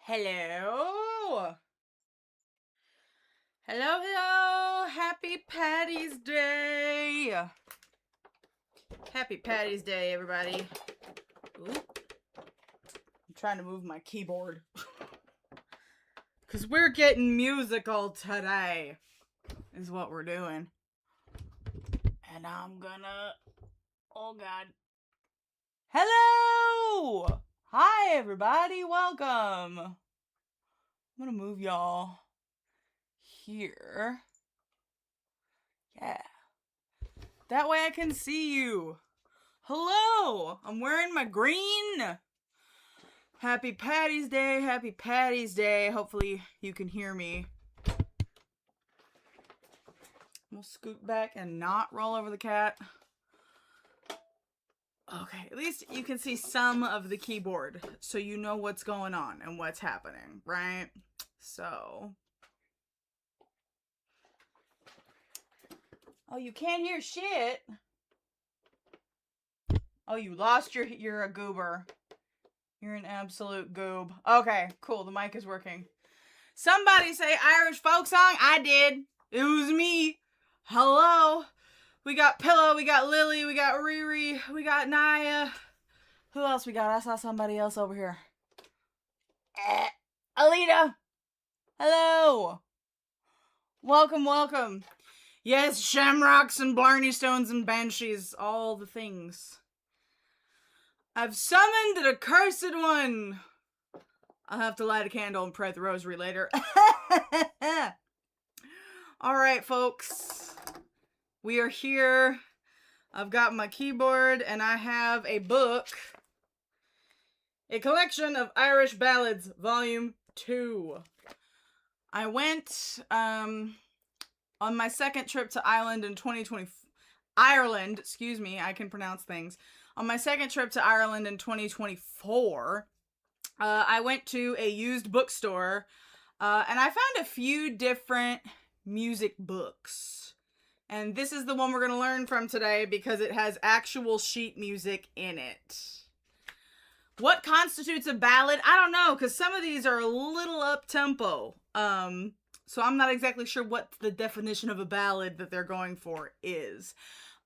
Hello. Hello, hello. Happy Paddy's Day. Happy Paddy's Day, everybody. Ooh. I'm trying to move my keyboard. Because we're getting musical today, is what we're doing. And I'm gonna... Oh, God. Hello! Hi, everybody. Welcome. I'm gonna move y'all here. Yeah. That way I can see you. Hello! I'm wearing my green. Happy Paddy's Day. Happy Paddy's Day. Hopefully you can hear me. We'll scoot back and not roll over the cat. Okay, at least you can see some of the keyboard, so you know what's going on and what's happening, right? So... Oh, you can't hear shit. Oh, you lost you're a goober. You're an absolute goob. Okay, cool, the mic is working. Somebody say Irish folk song. I did. It was me. Hello. We got Pillow, we got Lily, we got Riri, we got Naya. Who else we got? I saw somebody else over here. Alita. Hello. Welcome, welcome. Yes, shamrocks and blarney stones and banshees, all the things. I've summoned the accursed one. I'll have to light a candle and pray the rosary later. Alright, folks. We are here. I've got my keyboard and I have a book. A collection of Irish ballads, volume 2. I went on my second trip to Ireland in 2020. Ireland, excuse me, I can pronounce things. On my second trip to Ireland in 2024, I went to a used bookstore and I found a few different music books. And this is the one we're going to learn from today because it has actual sheet music in it. What constitutes a ballad? I don't know, because some of these are a little up-tempo. So I'm not exactly sure what the definition of a ballad that they're going for is.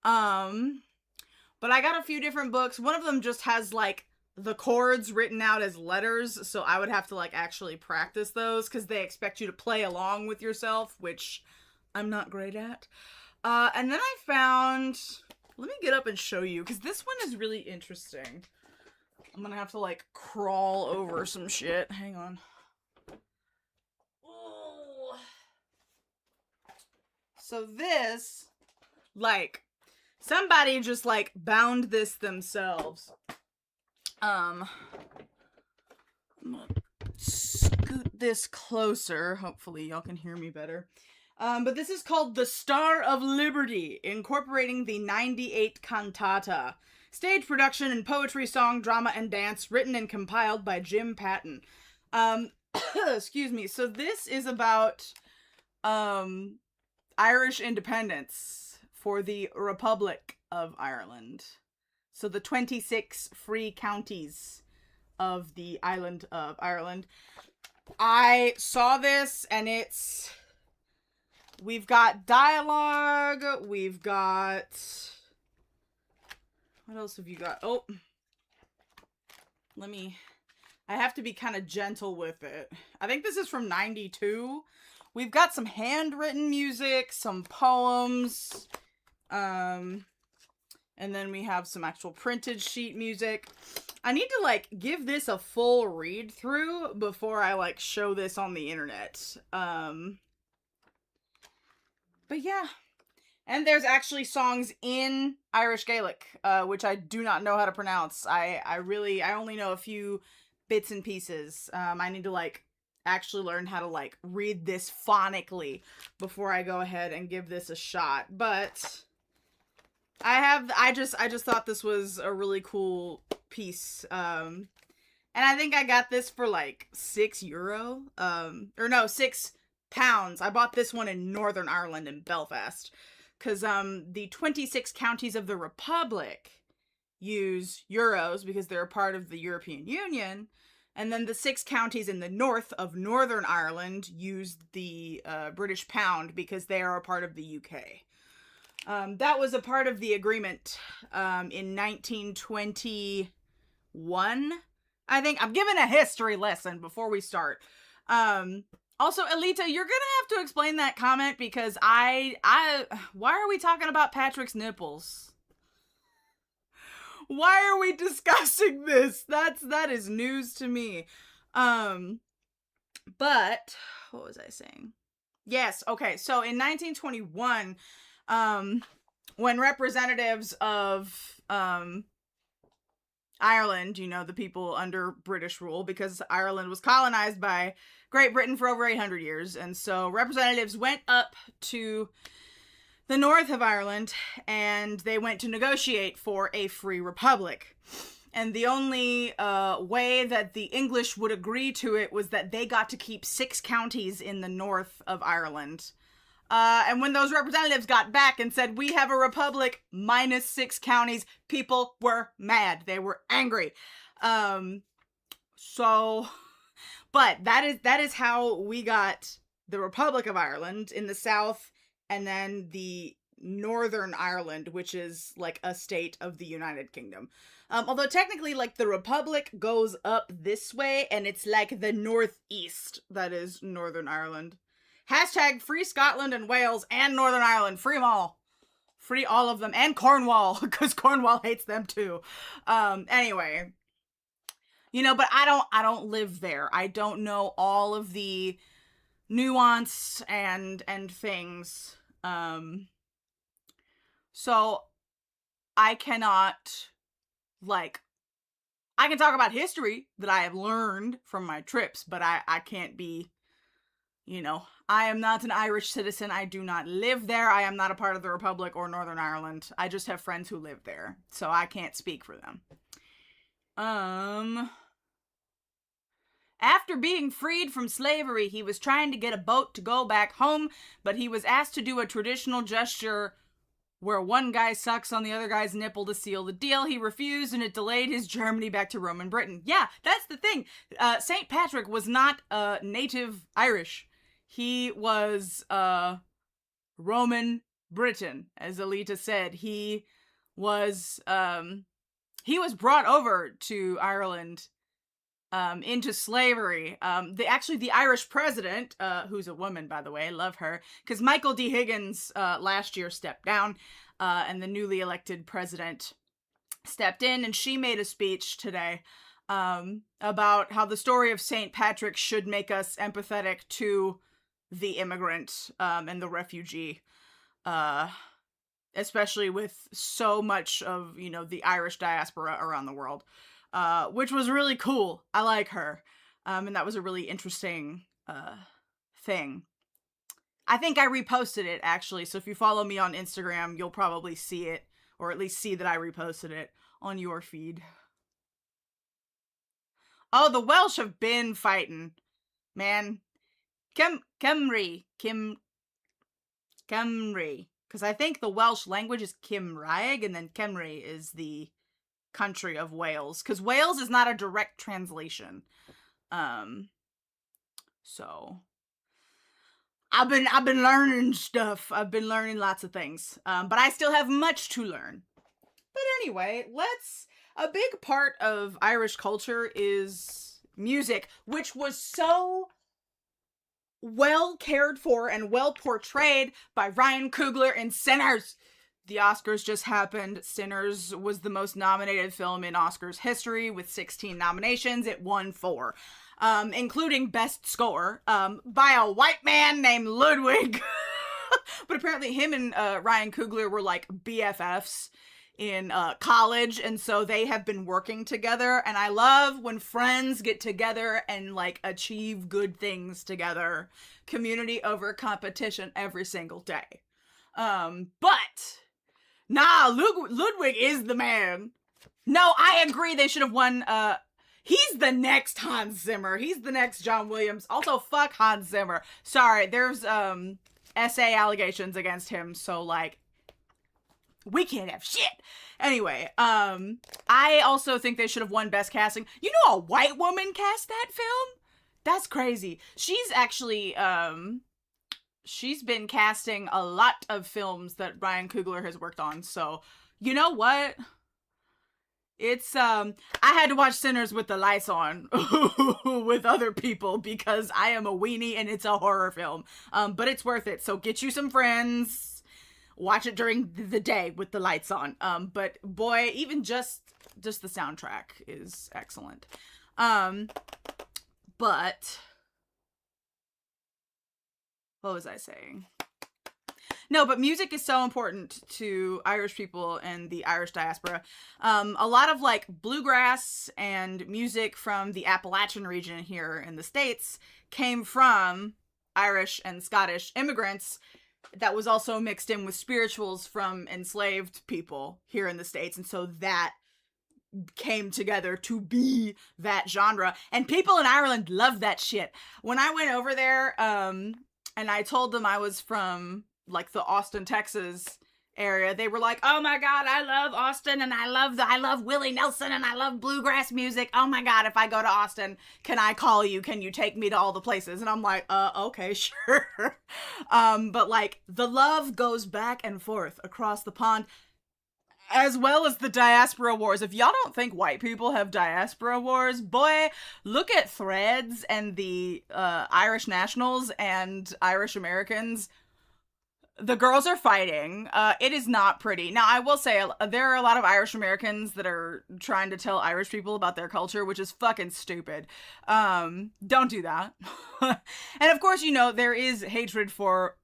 But I got a few different books. One of them just has, like, the chords written out as letters, so I would have to, like, actually practice those, because they expect you to play along with yourself, which I'm not great at. And then I found... Let me get up and show you, because this one is really interesting. I'm gonna have to, like, crawl over some shit. Hang on. Oh. So this, like, somebody just, like, bound this themselves. I'm gonna scoot this closer. Hopefully y'all can hear me better. But this is called The Star of Liberty, incorporating the 98 cantata. Stage production and poetry, song, drama, and dance, written and compiled by Jim Patton. Excuse me. So this is about Irish independence for the Republic of Ireland. So the 26 free counties of the island of Ireland. I saw this and it's... We've got dialogue, we've got... What else have you got? Oh, I have to be kind of gentle with it. I think this is from 92. We've got some handwritten music, some poems, and then we have some actual printed sheet music. I need to, like, give this a full read through before I, like, show this on the internet. But yeah. And there's actually songs in Irish Gaelic, which I do not know how to pronounce. I only know a few bits and pieces. I need to, like, actually learn how to, like, read this phonically before I go ahead and give this a shot. But I just thought this was a really cool piece. And I think I got this for, like, €6. Or no, £6. I bought this one in Northern Ireland in Belfast. Because the 26 counties of the Republic use euros because they're a part of the European Union. And then the 6 counties in the north of Northern Ireland used the British pound because they are a part of the UK. That was a part of the agreement in 1921. I think I'm giving a history lesson before we start. Also, Alita, you're gonna have to explain that comment because why are we talking about Patrick's nipples? Why are we discussing this? That is news to me. But what was I saying? Yes, okay. So in 1921, when representatives of Ireland, the people under British rule, because Ireland was colonized by Great Britain for over 800 years, and so representatives went up to the north of Ireland, and they went to negotiate for a free republic. And the only way that the English would agree to it was that they got to keep 6 counties in the north of Ireland. And when those representatives got back and said, we have a republic minus 6 counties, people were mad. They were angry. But that is how we got the Republic of Ireland in the south, and then the Northern Ireland, which is like a state of the United Kingdom. Although technically, like, the Republic goes up this way, and it's like the northeast that is Northern Ireland. Hashtag free Scotland and Wales and Northern Ireland. Free them all. Free all of them. And Cornwall, because Cornwall hates them too. Anyway. But I don't live there. I don't know all of the nuance and things. So I cannot, I can talk about history that I have learned from my trips, but I can't be, I am not an Irish citizen. I do not live there. I am not a part of the Republic or Northern Ireland. I just have friends who live there, so I can't speak for them. After being freed from slavery, he was trying to get a boat to go back home, but he was asked to do a traditional gesture where one guy sucks on the other guy's nipple to seal the deal. He refused, and it delayed his journey back to Roman Britain. Yeah, that's the thing. St. Patrick was not native Irish. He was Roman Britain, as Alita said. He was brought over to Ireland into slavery. The Irish president, who's a woman, by the way, love her, because Michael D. Higgins last year stepped down, and the newly elected president stepped in, and she made a speech today about how the story of St. Patrick should make us empathetic to the immigrant and the refugee, especially with so much of, the Irish diaspora around the world. Which was really cool. I like her. And that was a really interesting thing. I think I reposted it, actually. So if you follow me on Instagram, you'll probably see it, or at least see that I reposted it on your feed. Oh, the Welsh have been fighting. Man. Cymru. Because I think the Welsh language is Cymraeg, and then Cymru is the country of Wales, because Wales is not a direct translation. So I've been learning stuff. I've been learning lots of things. But I still have much to learn. But anyway, a big part of Irish culture is music, which was so well cared for and well portrayed by Ryan Coogler in Sinners. The Oscars just happened. Sinners was the most nominated film in Oscars history with 16 nominations. It won 4, including Best Score, by a white man named Ludwig. But apparently him and Ryan Coogler were like BFFs in college, and so they have been working together, and I love when friends get together and like achieve good things together. Community over competition every single day. But nah, Ludwig is the man. No, I agree they should have won. He's the next Hans Zimmer. He's the next John Williams. Also, fuck Hans Zimmer. Sorry, there's SA allegations against him, so like We can't have shit. Anyway, I also think they should have won Best Casting. You know, a white woman cast that film? That's crazy. She's actually, she's been casting a lot of films that Ryan Coogler has worked on. So, you know what? It's, I had to watch Sinners with the lights on with other people because I am a weenie and it's a horror film. But it's worth it. So get you some friends, watch it during the day with the lights on. But boy, even just the soundtrack is excellent. But what was I saying? No, but music is so important to Irish people and the Irish diaspora. A lot of like bluegrass and music from the Appalachian region here in the States came from Irish and Scottish immigrants that was also mixed in with spirituals from enslaved people here in the States. And so that came together to be that genre. And people in Ireland love that shit. When I went over there, and I told them I was from like the Austin, Texas area, they were like, oh my God, I love Austin and I love Willie Nelson and I love bluegrass music. Oh my God, if I go to Austin, can I call you? Can you take me to all the places? And I'm like, okay, sure. But like the love goes back and forth across the pond, as well as the diaspora wars. If y'all don't think white people have diaspora wars, boy, look at Threads and the Irish Nationals and Irish Americans. The girls are fighting. It is not pretty. Now, I will say, there are a lot of Irish Americans that are trying to tell Irish people about their culture, which is fucking stupid. Don't do that. And of course, you know, there is hatred for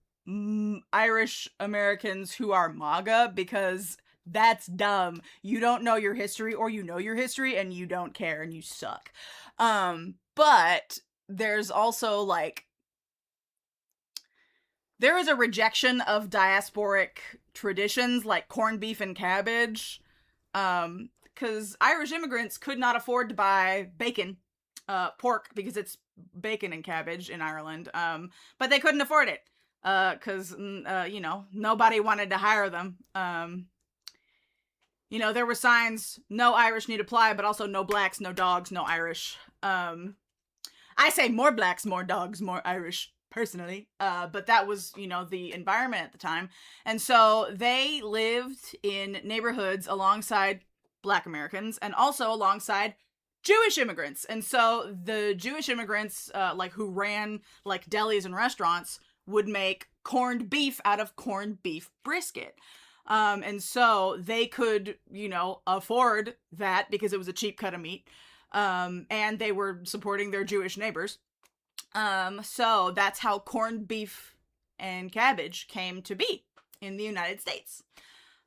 Irish Americans who are MAGA, because that's dumb. You don't know your history, or you know your history and you don't care and you suck. But there's also like, there is a rejection of diasporic traditions like corned beef and cabbage, because Irish immigrants could not afford to buy bacon, pork, because it's bacon and cabbage in Ireland, but they couldn't afford it, because, you know, nobody wanted to hire them. You know, there were signs, no Irish need apply, but also no blacks, no dogs, no Irish. I say more blacks, more dogs, more Irish, personally, but that was, you know, the environment at the time. And so they lived in neighborhoods alongside Black Americans and also alongside Jewish immigrants. And so the Jewish immigrants, like who ran like delis and restaurants, would make corned beef out of corned beef brisket. And so they could, you know, afford that because it was a cheap cut of meat. And they were supporting their Jewish neighbors. So that's how corned beef and cabbage came to be in the United States.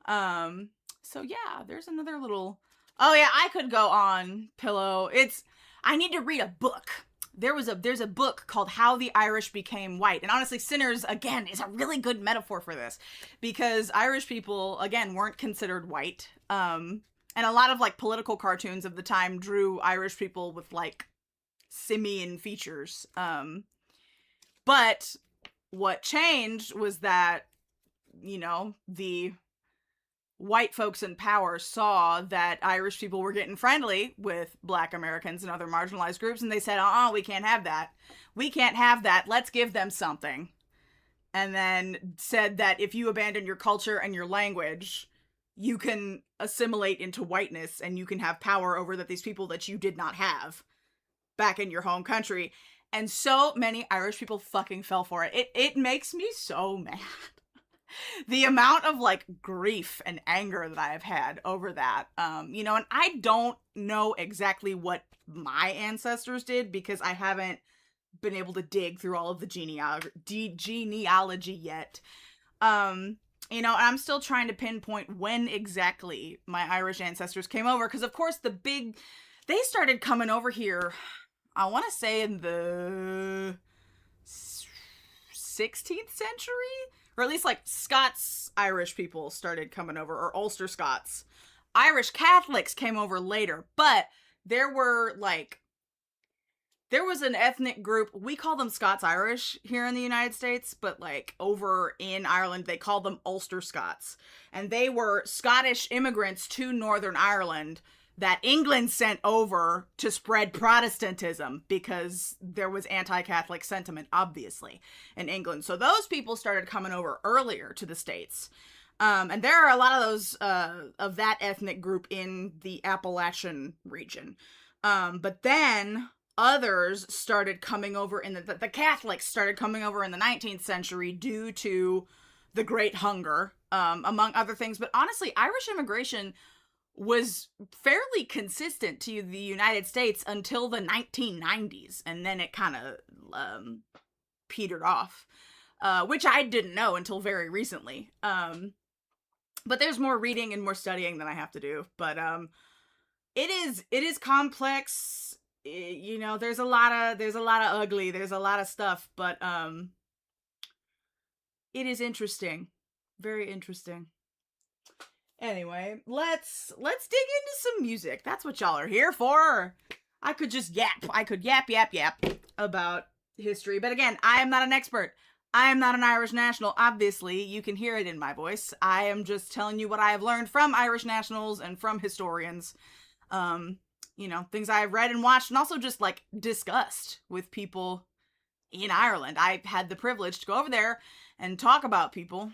So yeah, there's another little, oh yeah, I could go on, Pillow. I need to read a book. There's a book called How the Irish Became White. And honestly, Sinners, again, is a really good metaphor for this, because Irish people, again, weren't considered white. And a lot of like political cartoons of the time drew Irish people with like simian features. But what changed was that, you know, the white folks in power saw that Irish people were getting friendly with Black Americans and other marginalized groups, and they said, we can't have that. We can't have that. Let's give them something. And then said that if you abandon your culture and your language, you can assimilate into whiteness and you can have power over these people that you did not have back in your home country. And so many Irish people fucking fell for it. It makes me so mad. The amount of like grief and anger that I have had over that, you know, and I don't know exactly what my ancestors did because I haven't been able to dig through all of the genealogy yet. You know, I'm still trying to pinpoint when exactly my Irish ancestors came over, because of course they started coming over here, I want to say in the 16th century? Or at least, like, Scots Irish people started coming over, or Ulster Scots. Irish Catholics came over later, but there were, like, there was an ethnic group, we call them Scots-Irish here in the United States, but like over in Ireland, they call them Ulster Scots. And they were Scottish immigrants to Northern Ireland that England sent over to spread Protestantism because there was anti-Catholic sentiment, obviously, in England. So those people started coming over earlier to the States. And there are a lot of those, of that ethnic group in the Appalachian region. But then others started coming over the Catholics started coming over in the 19th century due to the Great Hunger, among other things. But honestly, Irish immigration was fairly consistent to the United States until the 1990s, and then it kind of petered off, which I didn't know until very recently. But there's more reading and more studying than I have to do. But it is complex. You know, there's a lot of ugly, there's a lot of stuff, but it is interesting, very interesting. Anyway, let's dig into some music. That's what y'all are here for. I could just yap. I could yap about history. But again, I am not an expert. I am not an Irish national. Obviously, you can hear it in my voice. I am just telling you what I have learned from Irish nationals and from historians. You know, things I have read and watched and also just like discussed with people in Ireland. I had the privilege to go over there and talk about people.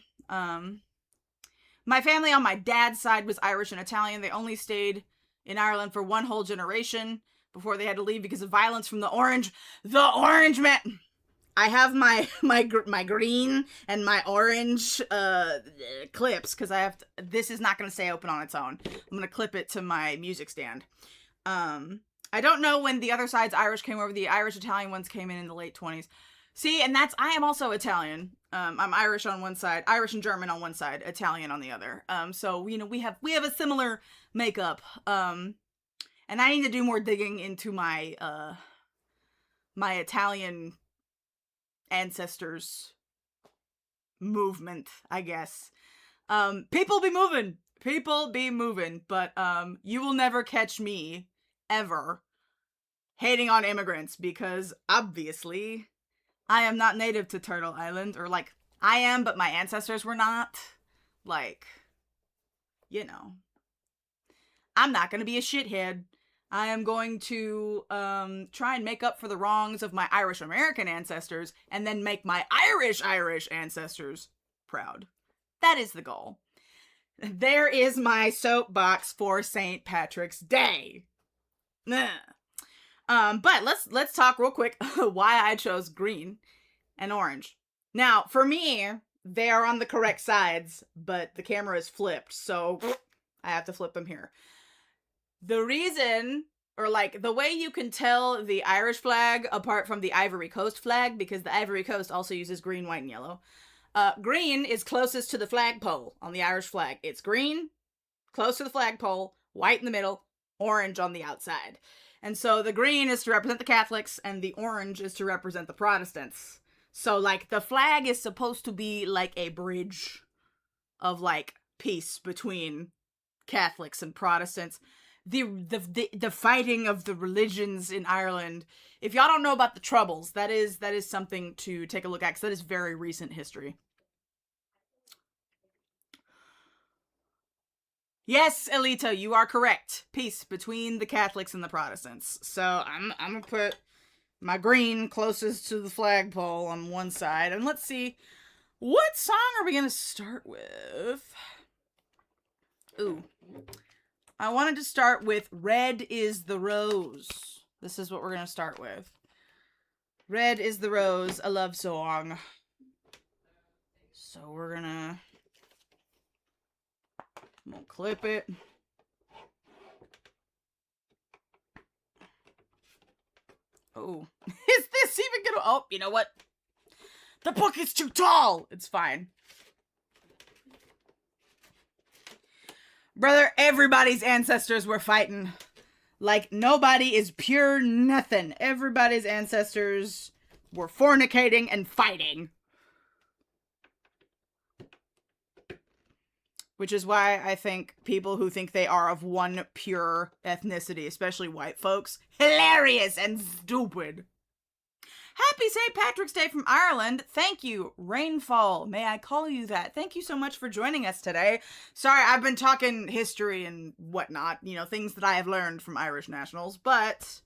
My family on my dad's side was Irish and Italian. They only stayed in Ireland for one whole generation before they had to leave because of violence from the Orange Man. I have my green and my orange clips because this is not going to stay open on its own. I'm going to clip it to my music stand. I don't know when the other side's Irish came over. The Irish Italian ones came in the late 20s. See, and I am also Italian. I'm Irish on one side, Irish and German on one side, Italian on the other. So, you know, we have a similar makeup. And I need to do more digging into my Italian ancestors movement, I guess. People be moving, but you will never catch me ever hating on immigrants because obviously I am not native to Turtle Island, or like I am, but my ancestors were not. Like, you know, I'm not gonna be a shithead. I am going to try and make up for the wrongs of my Irish American ancestors and then make my Irish ancestors proud. That is the goal. There is my soapbox for St. Patrick's Day. But let's talk real quick why I chose green and orange. Now, for me, they are on the correct sides, but the camera is flipped, so I have to flip them here. The reason, or like the way you can tell the Irish flag apart from the Ivory Coast flag, because the Ivory Coast also uses green, white, and yellow. Green is closest to the flagpole on the Irish flag. It's green, close to the flagpole, white in the middle, orange on the outside. And so the green is to represent the Catholics, and the orange is to represent the Protestants. So, like, the flag is supposed to be like a bridge of, like, peace between Catholics and Protestants. The fighting of the religions in Ireland. If y'all don't know about the Troubles, that is something to take a look at, because that is very recent history. Yes, Elita, you are correct. Peace between the Catholics and the Protestants. So I'm gonna put my green closest to the flagpole on one side, and let's see, what song are we gonna start with? Ooh, I wanted to start with Red is the Rose. This is what we're gonna start with. Red is the Rose, a love song. So we're gonna clip it. Oh, is this even gonna, oh, you know what? The book is too tall. It's fine. Brother, everybody's ancestors were fighting. Like, nobody is pure nothing. Everybody's ancestors were fornicating and fighting. Which is why I think people who think they are of one pure ethnicity, especially white folks, hilarious and stupid. Happy St. Patrick's Day from Ireland. Thank you, Rainfall. May I call you that? Thank you so much for joining us today. Sorry, I've been talking history and whatnot, things that I have learned from Irish nationals, but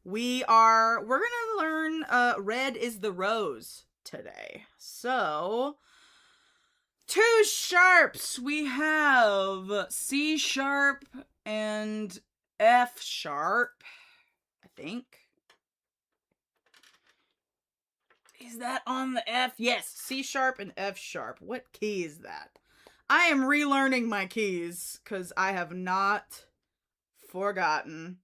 we're gonna learn Red is the Rose today. So, 2 sharps. We have C sharp and F sharp, I think. Is that on the F? Yes, C sharp and F sharp. What key is that? I am relearning my keys because I have not forgotten.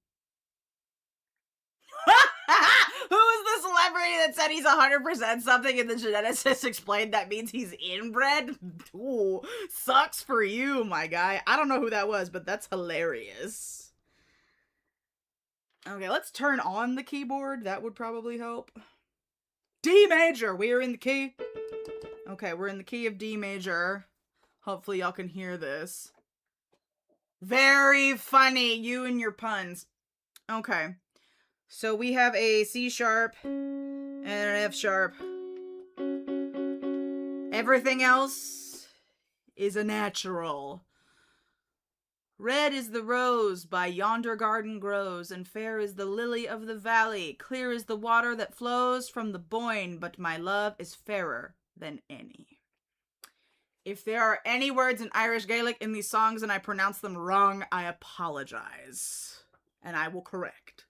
Who is the celebrity that said he's 100% something and the geneticist explained that means he's inbred? Ooh, sucks for you, my guy. I don't know who that was, but that's hilarious. Okay, let's turn on the keyboard. That would probably help. D major. We are in the key. Okay, we're in the key of D major. Hopefully y'all can hear this. Very funny, you and your puns. Okay. So we have a C sharp and an F sharp. Everything else is a natural. Red is the rose by yonder garden grows, and fair is the lily of the valley. Clear is the water that flows from the Boyne, but my love is fairer than any. If there are any words in Irish Gaelic in these songs and I pronounce them wrong, I apologize. And I will correct.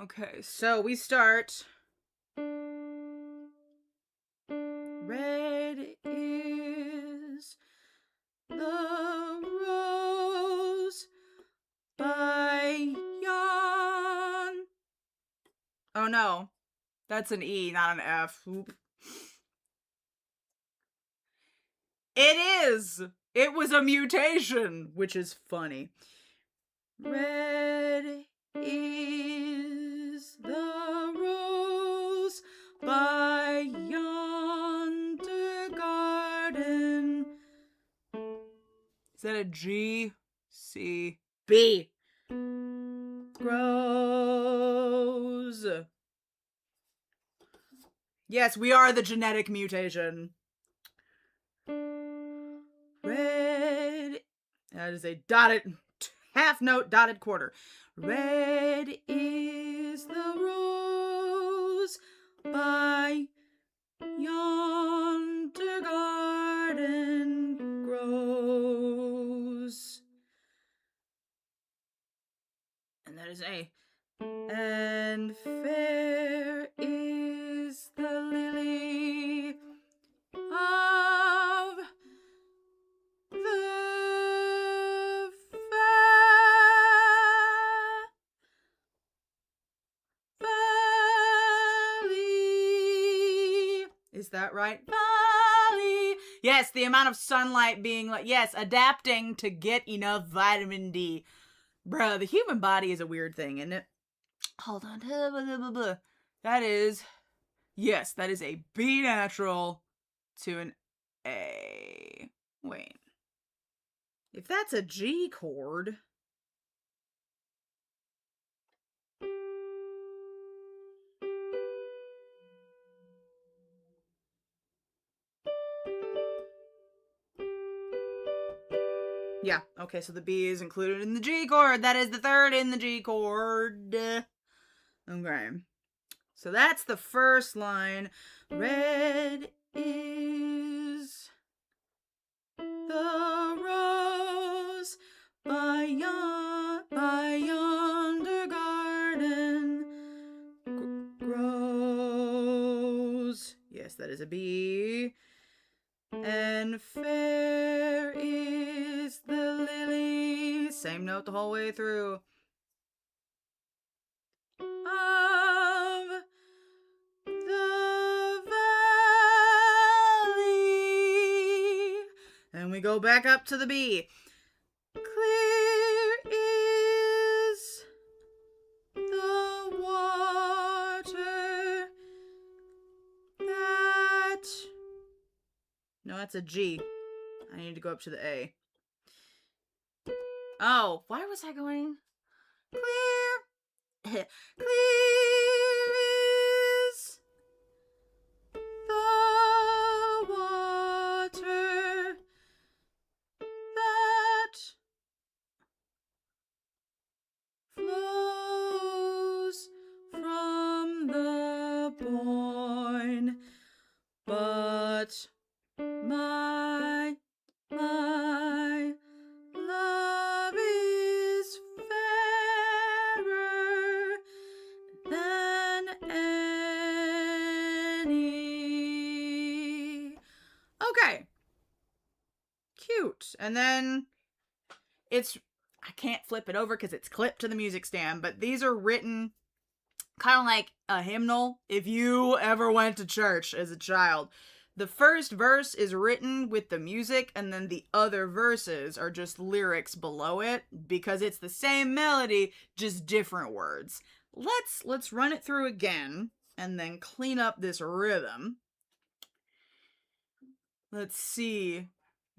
Okay, so we start. Red is the rose by yon. Oh no, that's an E, not an F. Oop. It is! It was a mutation, which is funny. Red is the rose by yonder garden. Is that a G? C. B. Grows. Yes, we are the genetic mutation. Red. That is a dotted, half note dotted quarter. Red is the rose by yonder garden grows. And that is A. And fair is the lily of the valley. Is that right? Valley. Yes, the amount of sunlight being like, yes, adapting to get enough vitamin D. Bruh, the human body is a weird thing, isn't it? Hold on. That is, yes, that is a B natural to an A. Wait. If that's a G chord. Yeah, okay, so the B is included in the G chord. That is the third in the G chord. Okay. So that's the first line. Red is the rose by yonder garden grows. Yes, that is a B. And fair is the lily. Same note the whole way through. Of the valley. And we go back up to the B. Clear is the water that... No, that's a G. I need to go up to the A. Oh, why was I going? Clear. Clear is the water that flows from the boyne, but my love is fairer than any. Okay. Cute. And then it's, I can't flip it over because it's clipped to the music stand, but these are written kind of like a hymnal if you ever went to church as a child. The first verse is written with the music, and then the other verses are just lyrics below it because it's the same melody, just different words. Let's run it through again and then clean up this rhythm. Let's see.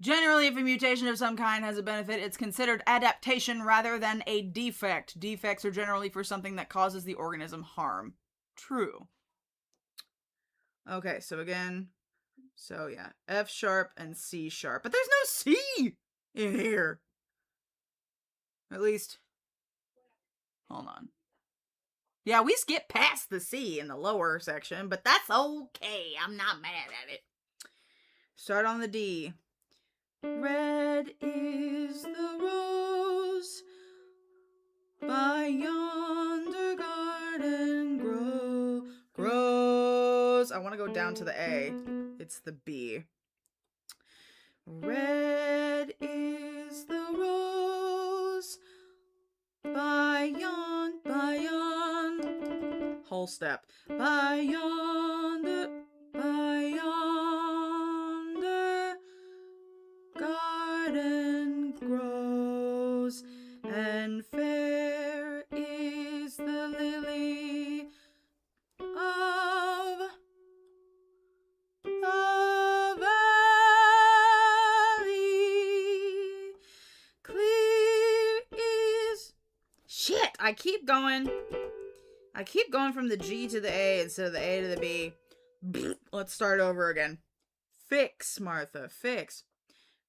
Generally, if a mutation of some kind has a benefit, it's considered adaptation rather than a defect. Defects are generally for something that causes the organism harm. True. Okay, so again, so yeah, F sharp and C sharp. But there's no C in here. At least, hold on. Yeah, we skipped past the C in the lower section, but that's okay. I'm not mad at it. Start on the D. Red is the rose by yonder garden grows. I want to go down to the A. It's the B. Red is the rose by yon, whole step. By yonder garden grows, and fair is the lily of the valley. Clear is... Shit, I keep going from the G to the A instead of the A to the B. Let's start over again. Fix, Martha, fix.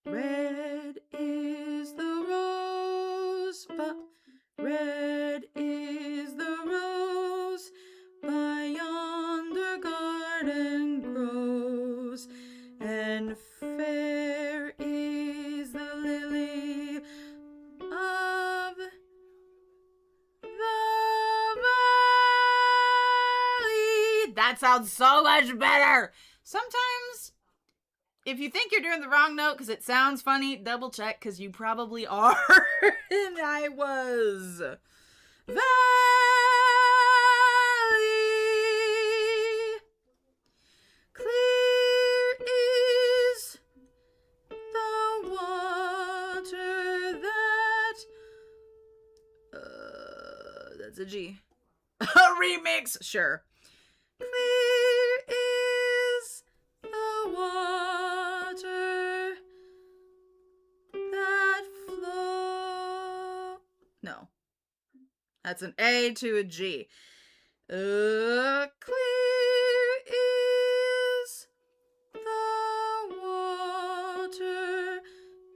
Red is the rose, but red is the rose by yonder garden grows, and fair is the lily of the valley. That sounds so much better. Sometimes, if you think you're doing the wrong note because it sounds funny, double check because you probably are. And I was. Valley. Clear is the water that... that's a G. A remix, sure. Clear is the water that flow. No. That's an A to a G. Clear is the water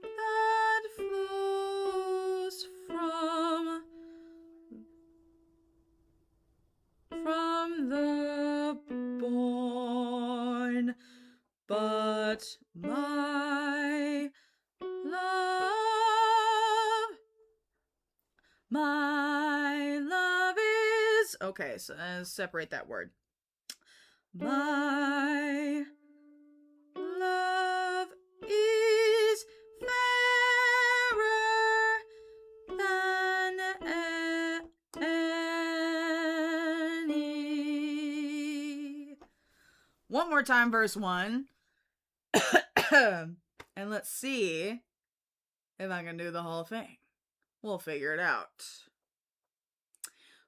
that flows from the boyne, but my love is... Okay, so separate that word. My love is fairer than any. One more time, verse 1. And let's see if I can do the whole thing. We'll figure it out.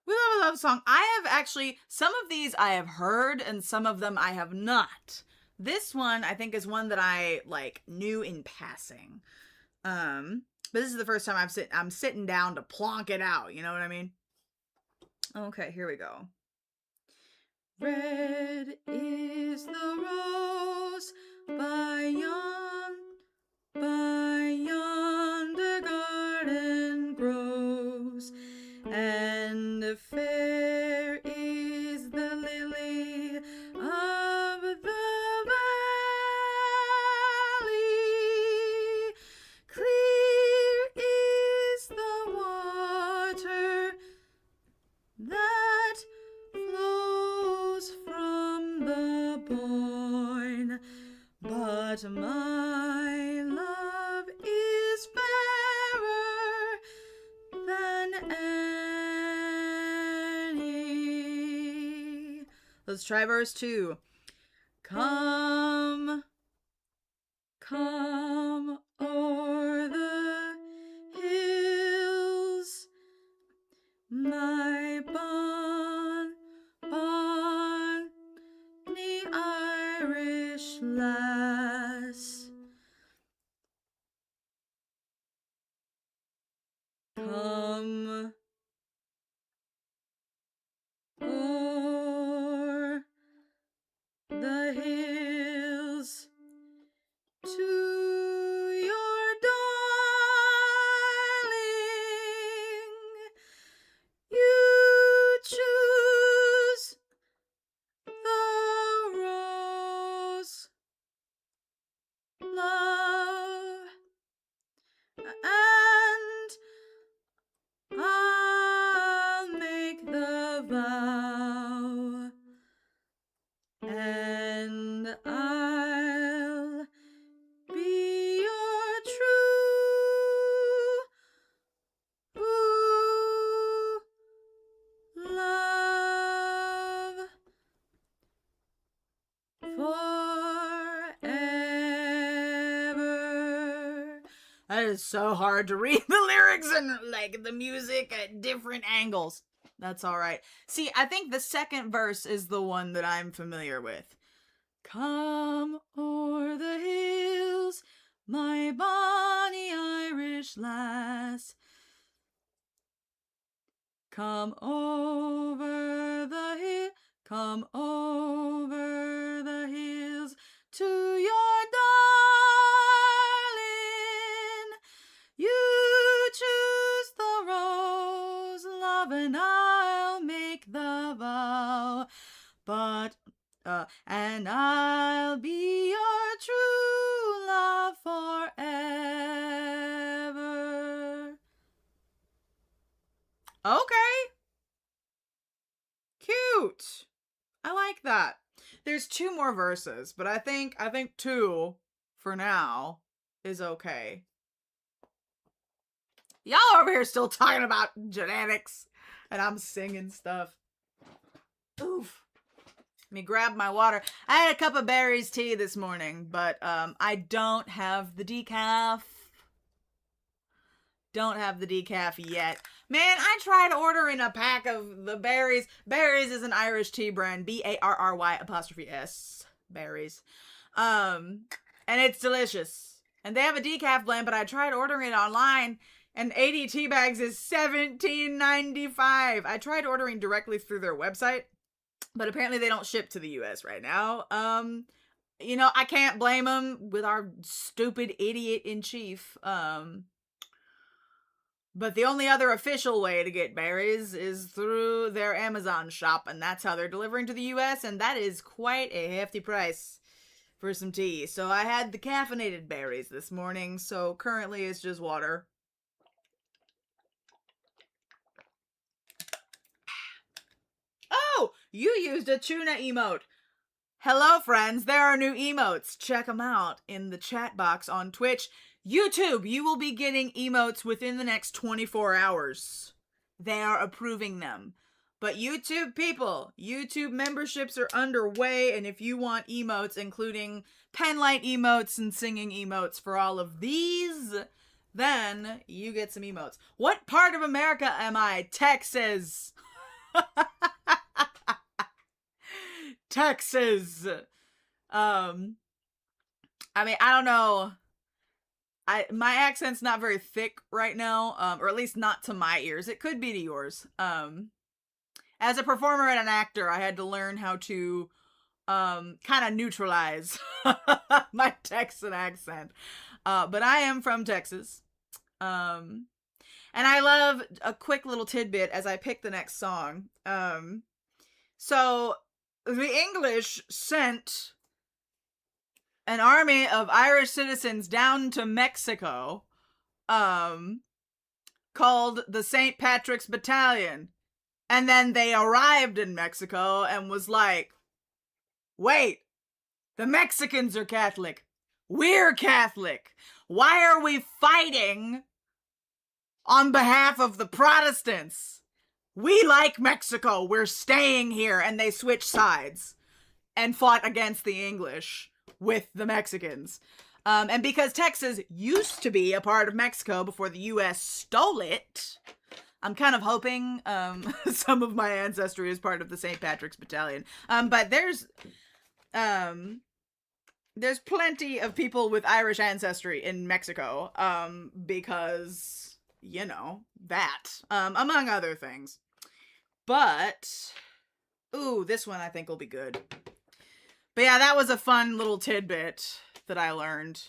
We Love a Love Song. I have actually, some of these I have heard and some of them I have not. This one I think is one that I like knew in passing. But this is the first time I'm sitting down to plonk it out, you know what I mean? Okay, here we go. Red is the rose by yonder garden grows, and fair is the lily of the valley. Clear is the water that flows from the boyne, but my love is fairer than any. Let's try verse 2. Come o'er the hills, my bonny Irish lass. Come o'er the hills to your darling. You choose the rose, love, and I'll make the vow, and I'll be your true love forever. That is so hard to read the lyrics and like the music at different angles. That's all right. See, I think the second verse is the one that I'm familiar with. Come o'er the hills, my bonny Irish lass. Come over the hill, come over the hills to your darling. You choose the rose, love, and I'll make the vow. But and I'll be your true love forever. Okay. Cute. I like that. There's 2 more verses, but I think 2 for now is okay. Y'all over here still talking about genetics, and I'm singing stuff. Oof. Let me grab my water. I had a cup of berries tea this morning, but I don't have the decaf. Don't have the decaf yet. Man, I tried ordering a pack of the berries. Berries is an Irish tea brand. BARRY''S. Berries. And it's delicious. And they have a decaf blend, but I tried ordering it online, and 80 tea bags is $17.95. I tried ordering directly through their website, but apparently they don't ship to the US right now. You know, I can't blame them with our stupid idiot in chief. But the only other official way to get berries is through their Amazon shop, and that's how they're delivering to the US, and that is quite a hefty price for some tea. So I had the caffeinated berries this morning, so currently it's just water. Oh, you used a tuna emote. Hello, friends. There are new emotes. Check them out in the chat box on Twitch. YouTube, you will be getting emotes within the next 24 hours. They are approving them. But YouTube people, YouTube memberships are underway, and if you want emotes, including penlight emotes and singing emotes for all of these, then you get some emotes. What part of America am I? Texas. Texas. Um, I mean, I don't know. My accent's not very thick right now, or at least not to my ears. It could be to yours. As a performer and an actor, I had to learn how to kind of neutralize my Texan accent. But I am from Texas. Um, and I love a quick little tidbit as I pick the next song. So the English sent an army of Irish citizens down to Mexico, called the St. Patrick's Battalion. And then they arrived in Mexico and was like, wait, the Mexicans are Catholic. We're Catholic. Why are we fighting on behalf of the Protestants? We like Mexico. We're staying here. And they switched sides and fought against the English with the Mexicans. And because Texas used to be a part of Mexico before the U.S. stole it, I'm kind of hoping some of my ancestry is part of the St. Patrick's Battalion. But there's plenty of people with Irish ancestry in Mexico, because, you know, that, among other things. But, ooh, this one I think will be good. But yeah, that was a fun little tidbit that I learned.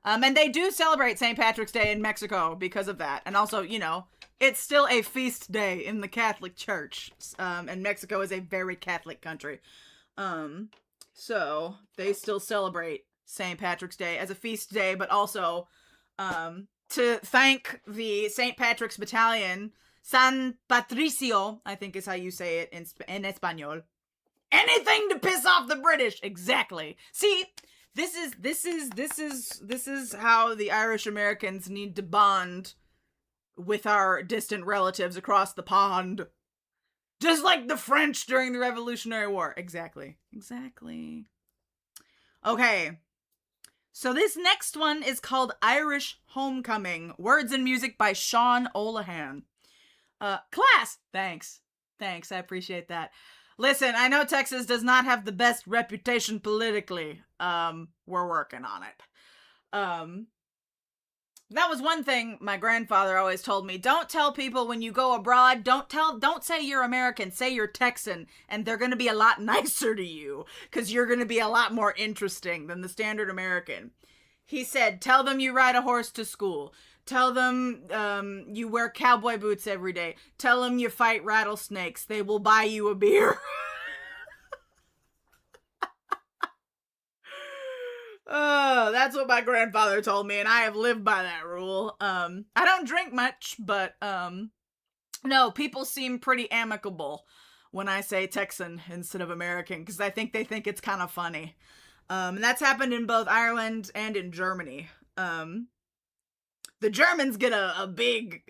And they do celebrate St. Patrick's Day in Mexico because of that. And also, you know, it's still a feast day in the Catholic Church. And Mexico is a very Catholic country. So they still celebrate St. Patrick's Day as a feast day, but also to thank the St. Patrick's Battalion, San Patricio, I think is how you say it in Espanol. Anything to piss off the British. Exactly. See, this is how the Irish Americans need to bond with our distant relatives across the pond. Just like the French during the Revolutionary War. Exactly. Okay. So this next one is called Irish Homecoming. Words and music by Sean Olahan. Class! Thanks, I appreciate that. Listen, I know Texas does not have the best reputation politically. We're working on it. That was one thing my grandfather always told me. Don't tell people when you go abroad, don't say you're American, say you're Texan, and they're gonna be a lot nicer to you, because you're gonna be a lot more interesting than the standard American. He said, tell them you ride a horse to school. Tell them you wear cowboy boots every day. Tell them you fight rattlesnakes. They will buy you a beer. Oh, that's what my grandfather told me, and I have lived by that rule. I don't drink much, but no, people seem pretty amicable when I say Texan instead of American, because I think they think it's kind of funny. And that's happened in both Ireland and in Germany. The Germans get a big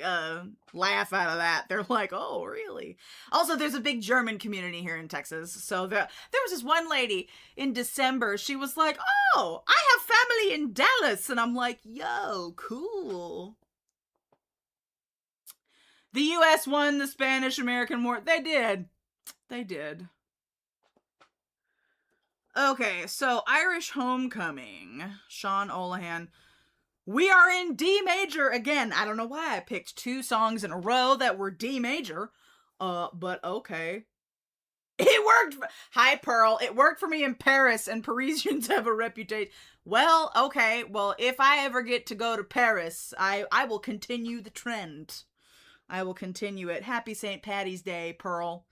laugh out of that. They're like, oh, really? Also, there's a big German community here in Texas. So there was this one lady in December. She was like, oh, I have family in Dallas. And I'm like, yo, cool. The U.S. won the Spanish-American War. They did. Okay, so Irish Homecoming. Sean Olahan. We are in D major again. I don't know why I picked 2 songs in a row that were D major. But okay. It worked. Hi, Pearl. It worked for me in Paris, and Parisians have a reputation. Well, okay. Well, if I ever get to go to Paris, I will continue the trend. I will continue it. Happy St. Paddy's Day, Pearl.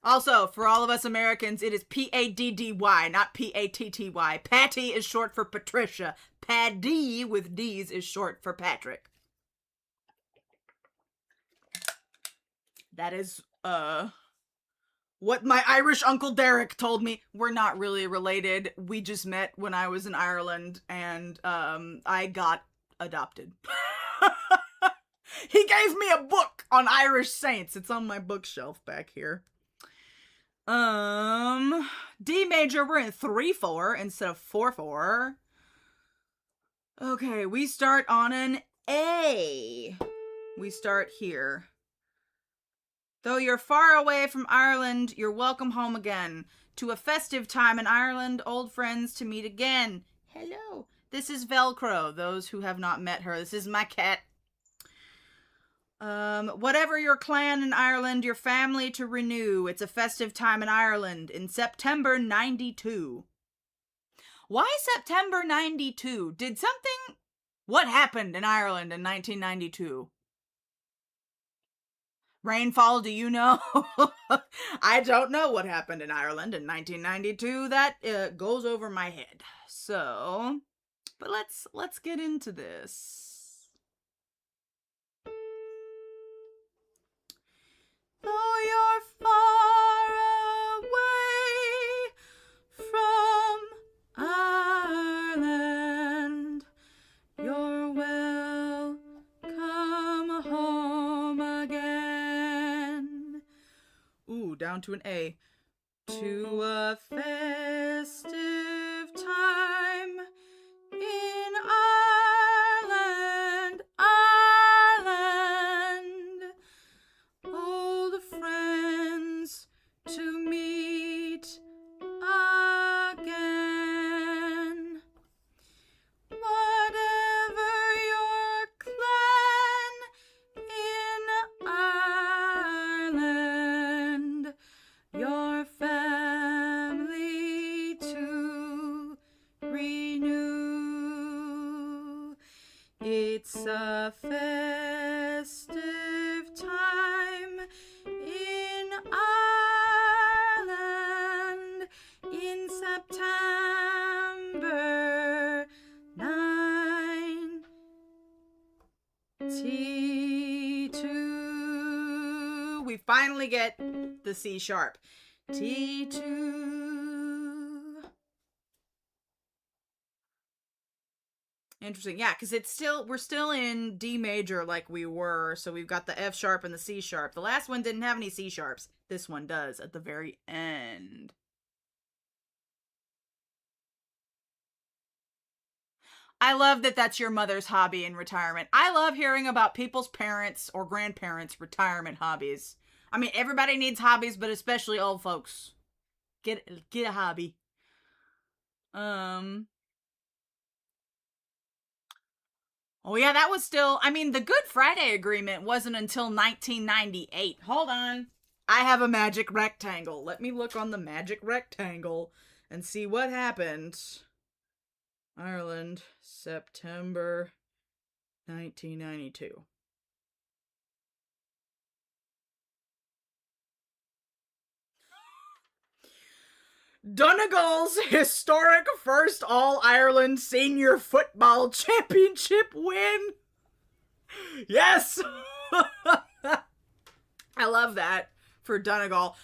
Also, for all of us Americans, it is Paddy, not Patty. Patty is short for Patricia. Paddy with D's is short for Patrick. That is, what my Irish Uncle Derek told me. We're not really related. We just met when I was in Ireland, and, I got adopted. He gave me a book on Irish saints. It's on my bookshelf back here. D major, we're in 3/4 instead of 4/4. Okay, we start on an A. We start here. Though you're far away from Ireland, you're welcome home again. To a festive time in Ireland, old friends to meet again. Hello. This is Velcro, those who have not met her. This is my cat. Whatever your clan in Ireland, your family to renew. It's a festive time in Ireland in September 92. Why September 92? What happened in Ireland in 1992? Rainfall, do you know? I don't know what happened in Ireland in 1992. That goes over my head. So, but let's get into this. Though you're far away from Ireland, you're welcome home again. Ooh, down to an A. To a festive time in Ireland, Ireland. Old friends to meet again. Whatever your clan in Ireland, your family to renew. It's a festive time in Ireland in September 92. We finally get the C sharp. T2. Interesting. Yeah, because we're still in D major like we were, so we've got the F sharp and the C sharp. The last one didn't have any C sharps. This one does at the very end. I love that that's your mother's hobby in retirement. I love hearing about people's parents or grandparents' retirement hobbies. I mean, everybody needs hobbies, but especially old folks. Get a hobby. Oh yeah, that was still, I mean, the Good Friday Agreement wasn't until 1998. Hold on. I have a magic rectangle. Let me look on the magic rectangle and see what happened. Ireland, September 1992. Donegal's historic first All-Ireland Senior Football Championship win. Yes! I love that for Donegal.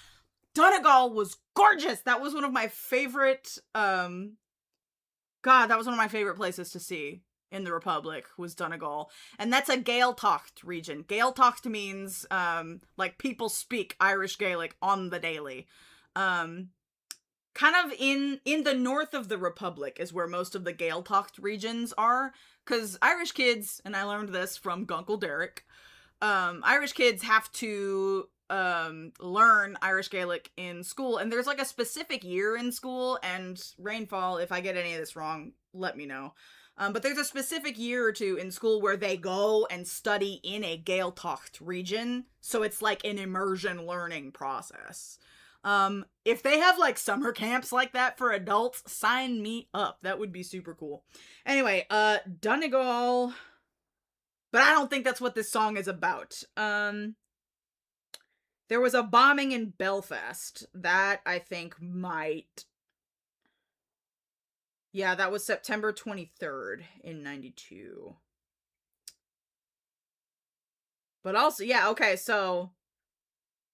Donegal was gorgeous. That was one of my favorite, that was one of my favorite places to see in the Republic was Donegal. And that's a Gaeltacht region. Gaeltacht means, like people speak Irish Gaelic on the daily. Kind of in the north of the Republic is where most of the Gaeltacht regions are. Because Irish kids, and I learned this from Gunkle Derek, Irish kids have to learn Irish Gaelic in school. And there's like a specific year in school, and Rainfall, if I get any of this wrong, let me know. But there's a specific year or two in school where they go and study in a Gaeltacht region. So it's like an immersion learning process. If they have like summer camps like that for adults, sign me up. That would be super cool. Anyway, Donegal, but I don't think that's what this song is about. There was a bombing in Belfast. That I think might. Yeah, that was September 23rd in 92. But also, yeah, okay, so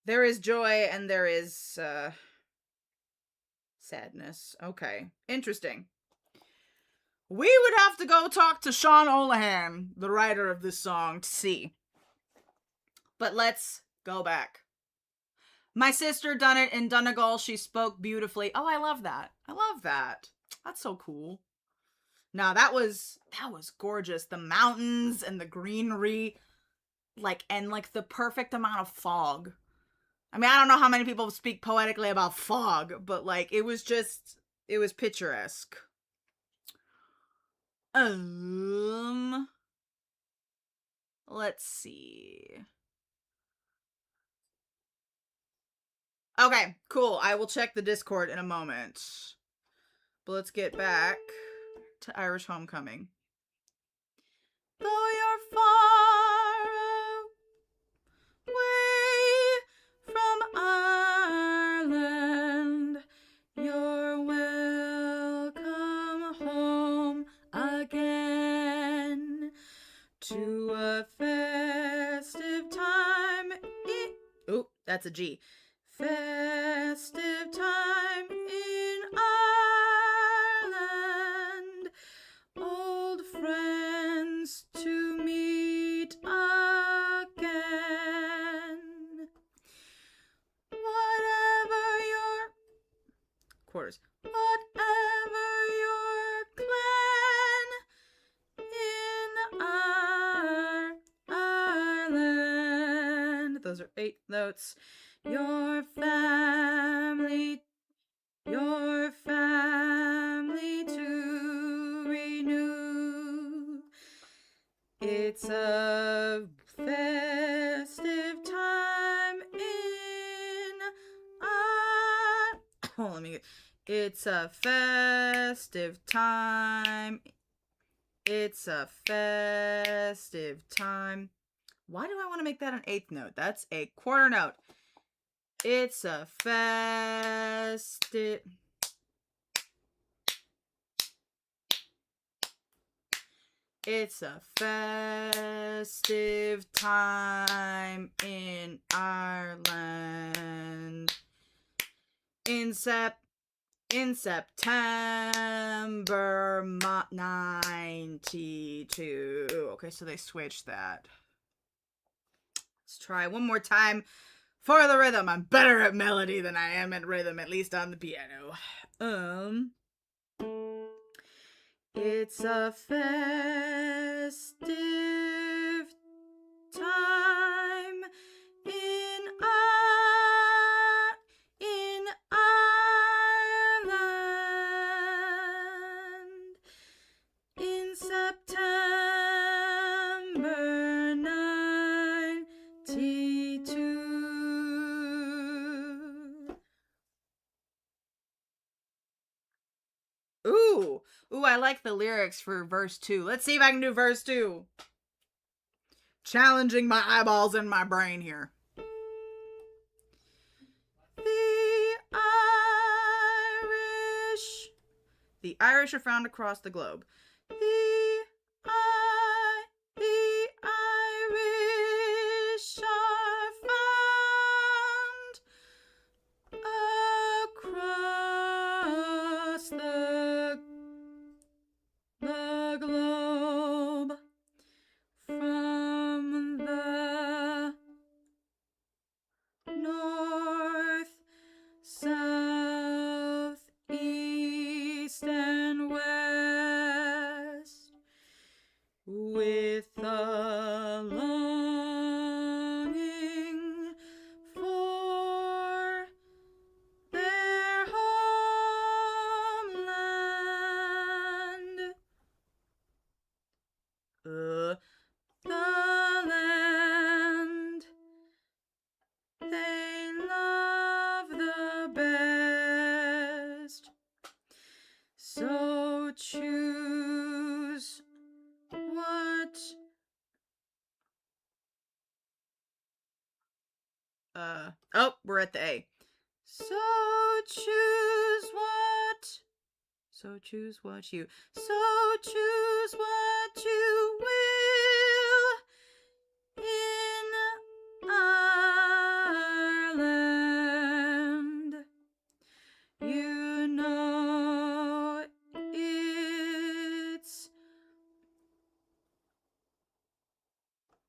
there is joy and there is sadness. Okay, interesting. We would have to go talk to Sean O'Lahan, the writer of this song, to see. But let's go back. My sister done it in Donegal. She spoke beautifully. Oh, I love that. I love that. That's so cool. Now that was gorgeous. The mountains and the greenery, like the perfect amount of fog. I mean, I don't know how many people speak poetically about fog, but like it was picturesque. Let's see. Okay, cool. I will check the Discord in a moment. But let's get back to Irish Homecoming. Though you're far away from Ireland, you're welcome home again to a festive time. Oh, that's a G. Festive time in Ireland, old friends to meet again. Whatever your quarters, whatever your clan in Ireland. Those are 8 notes. Your family to renew. It's a festive time in It's a festive time. It's a festive time. Why do I want to make that an 8th note? That's a quarter note. It's a festive... It's a festive time in Ireland. In September 92. Okay, so they switched that. Let's try one more time for the rhythm. I'm better at melody than I am at rhythm, at least on the piano. It's a festive time in Ireland in September 92. Ooh, I like the lyrics for verse 2. Let's see if I can do verse 2. Challenging my eyeballs and my brain here. The Irish are found across the globe. The Irish are found across the globe, from the north, south, east, and west, with a longing for their homeland. The land they love the best. So choose what we're at the A. So choose what you will in Ireland.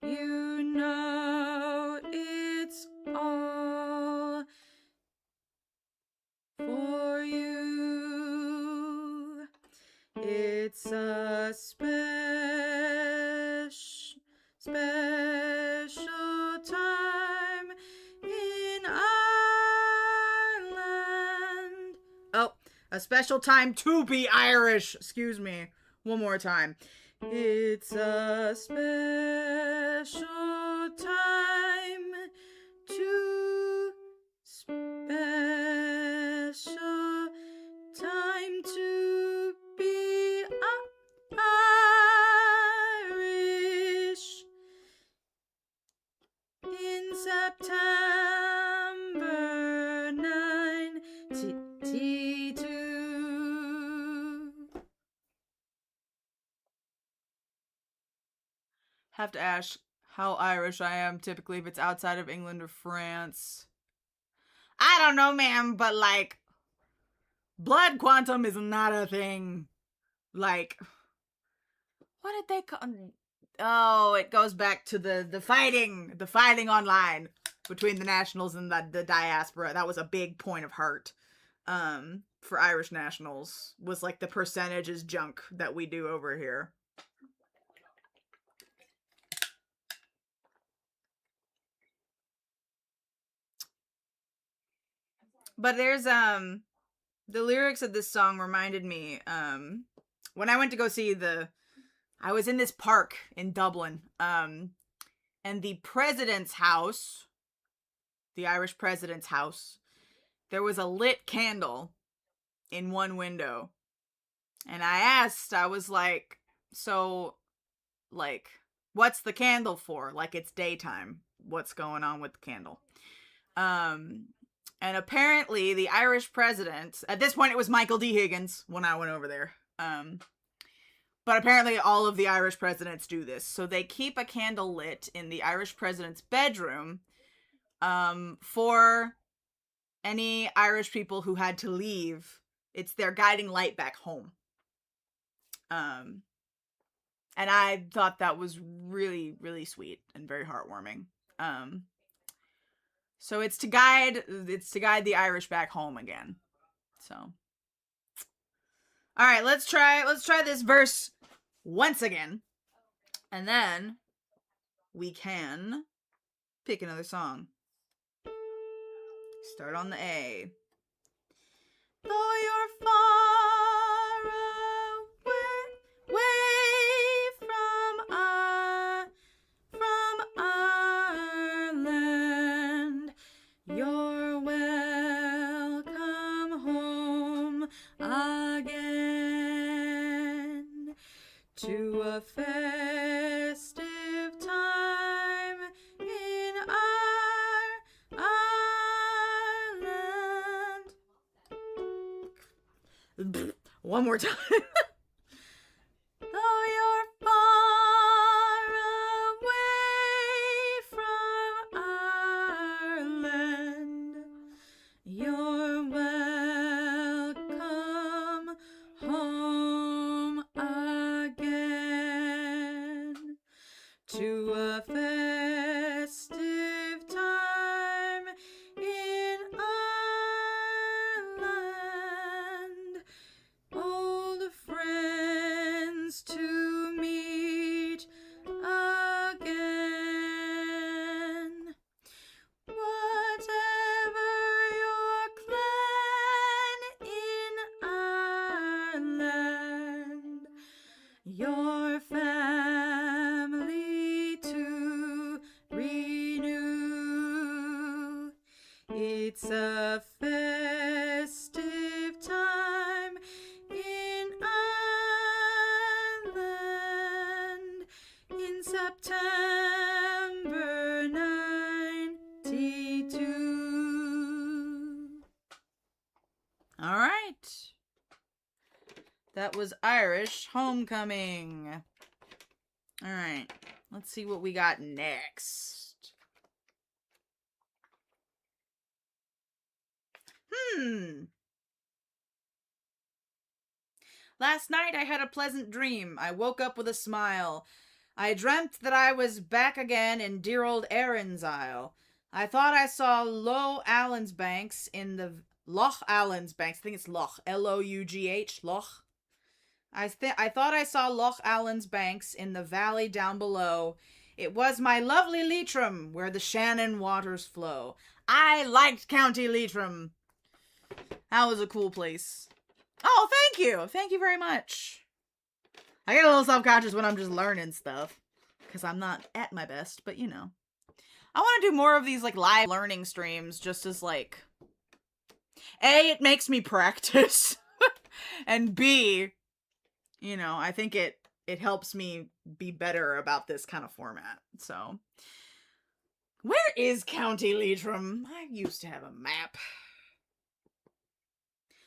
You know it's all for you. It's a special time in A special time to be Irish. Excuse me. One more time. It's a special time to special time to be Irish in September 92. Have to ask how Irish I am typically if it's outside of England or France. I don't know, ma'am, but like, blood quantum is not a thing. Like, what did they call? Oh, it goes back to the fighting online between the nationals and the diaspora. That was a big point of heart for Irish nationals, was like the percentages junk that we do over here. But there's the lyrics of this song reminded me when I went to go see I was in this park in Dublin, and the president's house, the Irish president's house, there was a lit candle in one window. And I was like, so, like, what's the candle for? Like, it's daytime. What's going on with the candle? And apparently the Irish president, at this point it was Michael D. Higgins when I went over there. But apparently all of the Irish presidents do this. So they keep a candle lit in the Irish president's bedroom for any Irish people who had to leave. It's their guiding light back home. And I thought that was really, really sweet and very heartwarming. So it's to guide the Irish back home again. So, all right, let's try this verse once again, and then we can pick another song. Start on the A. Though you're far away from Ireland, you're welcome home again to a festive time in Ireland. One more time. Though you're far away from Ireland, you're welcome home again to a festive time in Ireland. Old friends to meet again. Whatever your clan in Ireland, your family to renew. It's a festive time in Ireland in September 92. All right. That was Irish Homecoming. All right. Let's see what we got next. Last night I had a pleasant dream. I woke up with a smile. I dreamt that I was back again in dear old Erin's Isle. I thought I saw Loch Allen's Banks in the Loch Allen's Banks. I think it's Loch, L-O-U-G-H, Loch. I thought I saw Loch Allen's Banks in the valley down below. It was my lovely Leitrim, where the Shannon waters flow. I liked County Leitrim. That was a cool place. Oh, thank you. Thank you very much. I get a little self-conscious when I'm just learning stuff. Because I'm not at my best, but you know. I want to do more of these, like, live learning streams just as, like... A, it makes me practice. And B, you know, I think it helps me be better about this kind of format. So, where is County Leitrim? I used to have a map.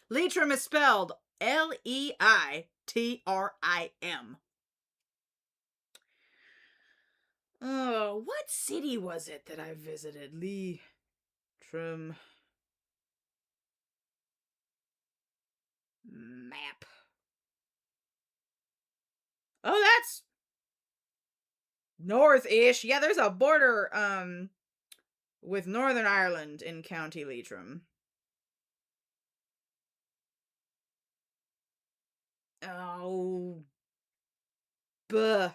Leitrim is spelled Leitrim. Oh, what city was it that I visited? Leitrim map. Oh, that's north-ish. Yeah, there's a border with Northern Ireland in County Leitrim. Oh, buh.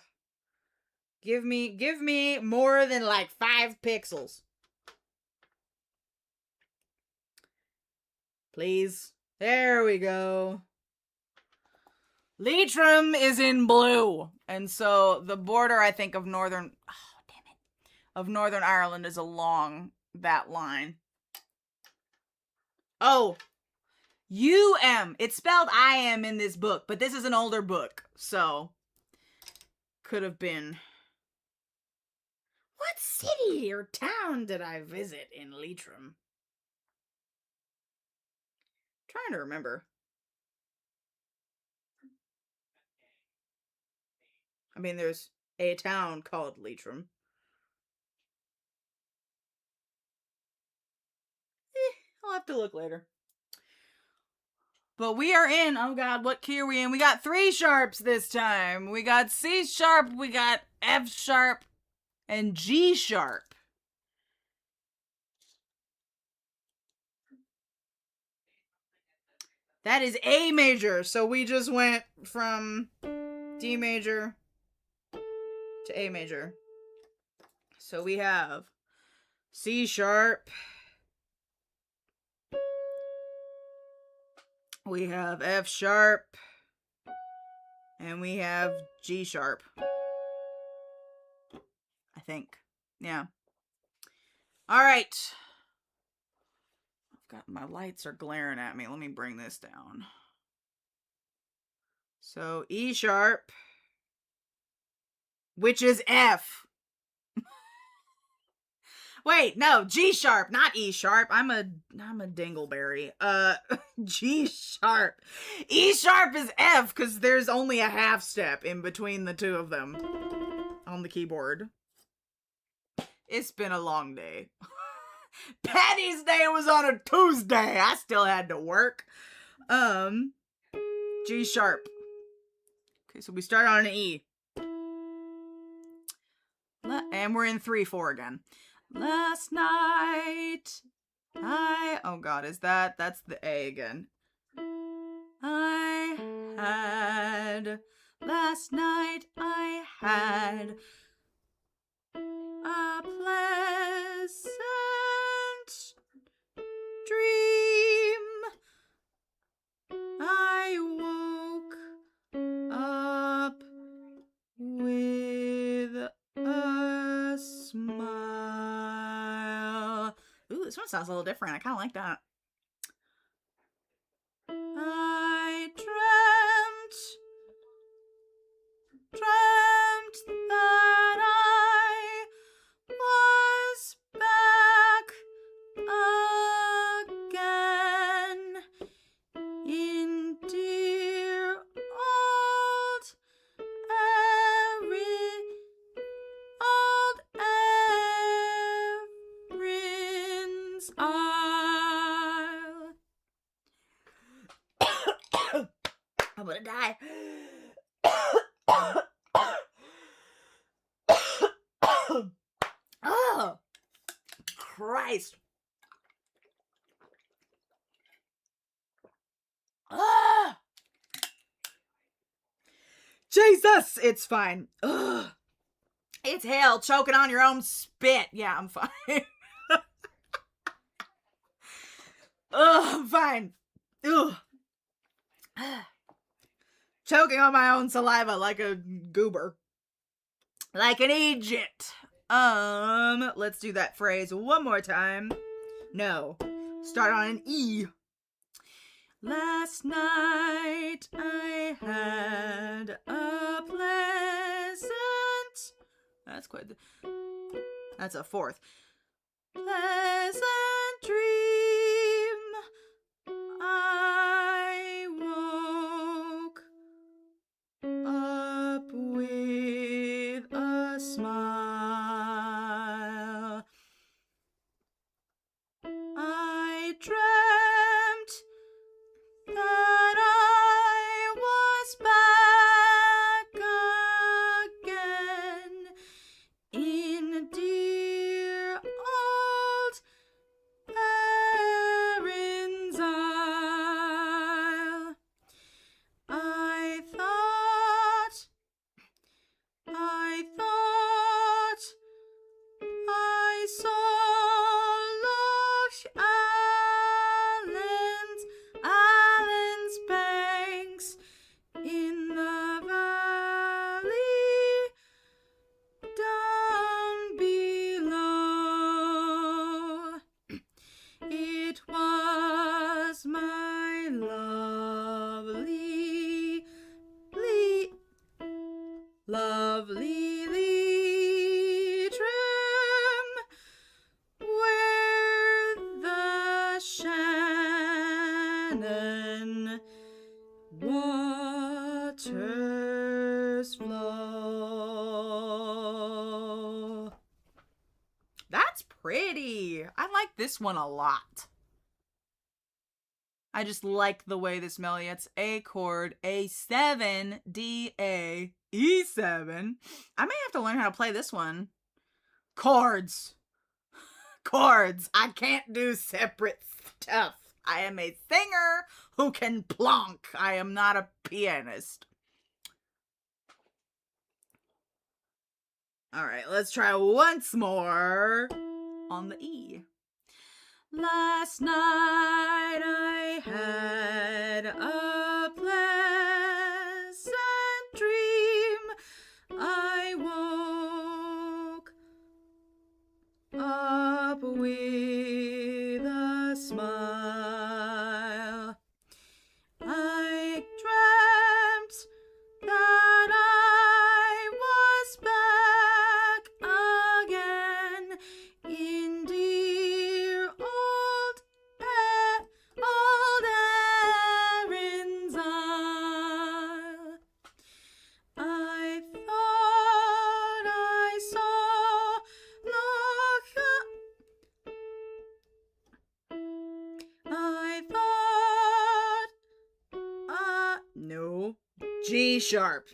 Give me more than like 5 pixels. Please. There we go. Leitrim is in blue. And so the border, I think, of Northern Ireland is along that line. Oh. UM. It's spelled I am in this book, but this is an older book. So could have been. What city or town did I visit in Leitrim? I'm trying to remember. I mean, there's a town called Leitrim. I'll have to look later. But we are in, oh god, what key are we in? We got 3 sharps this time. We got C sharp, we got F sharp, and G sharp. That is A major, so we just went from D major to A major. So we have C sharp, we have F sharp, and we have G sharp. I think. Yeah. Alright. I've got, my lights are glaring at me. Let me bring this down. So E sharp, which is F. Wait, no, G sharp, not E sharp. I'm a dingleberry. G sharp. E sharp is F because there's only a half step in between the two of them on the keyboard. It's been a long day. Paddy's day was on a Tuesday. I still had to work. G sharp. Okay, so we start on an E. And we're in 3/4 again. Last night, oh god, that's the A again. Last night I had a pleasant dream. I woke up with a smile. Ooh, this one sounds a little different. I kind of like that. I dreamt that I was back again in dear old Erin's Isle. I'm gonna die. Oh, Christ. Ah! Jesus, it's fine. Ugh. It's hell choking on your own spit. Yeah, I'm fine. Ugh, I'm fine. Ugh. Choking on my own saliva like a goober. Like an Egypt. Let's do that phrase one more time. No. Start on an E. Last night I had a pleasant... That's quite... That's a fourth. Pleasant dream. I woke up with a smile. I dreamt that I was back again in dear old Erin's Isle. I thought I saw Loch Allen's banks in the valley down below. It was my lovely Leitrim, where the Shannon waters flow. That's pretty. I like this one a lot. I just like the way this melody, it's A chord, A7, D, A, E7. I may have to learn how to play this one. Chords. Chords. I can't do separate stuff. I am a singer who can plonk. I am not a pianist. All right, let's try once more on the E. Last night I had a pleasant dream. I woke up with a smile. I dreamt that I was back again in dear old Erin's Isle. I thought I saw Loch. I thought no. G sharp.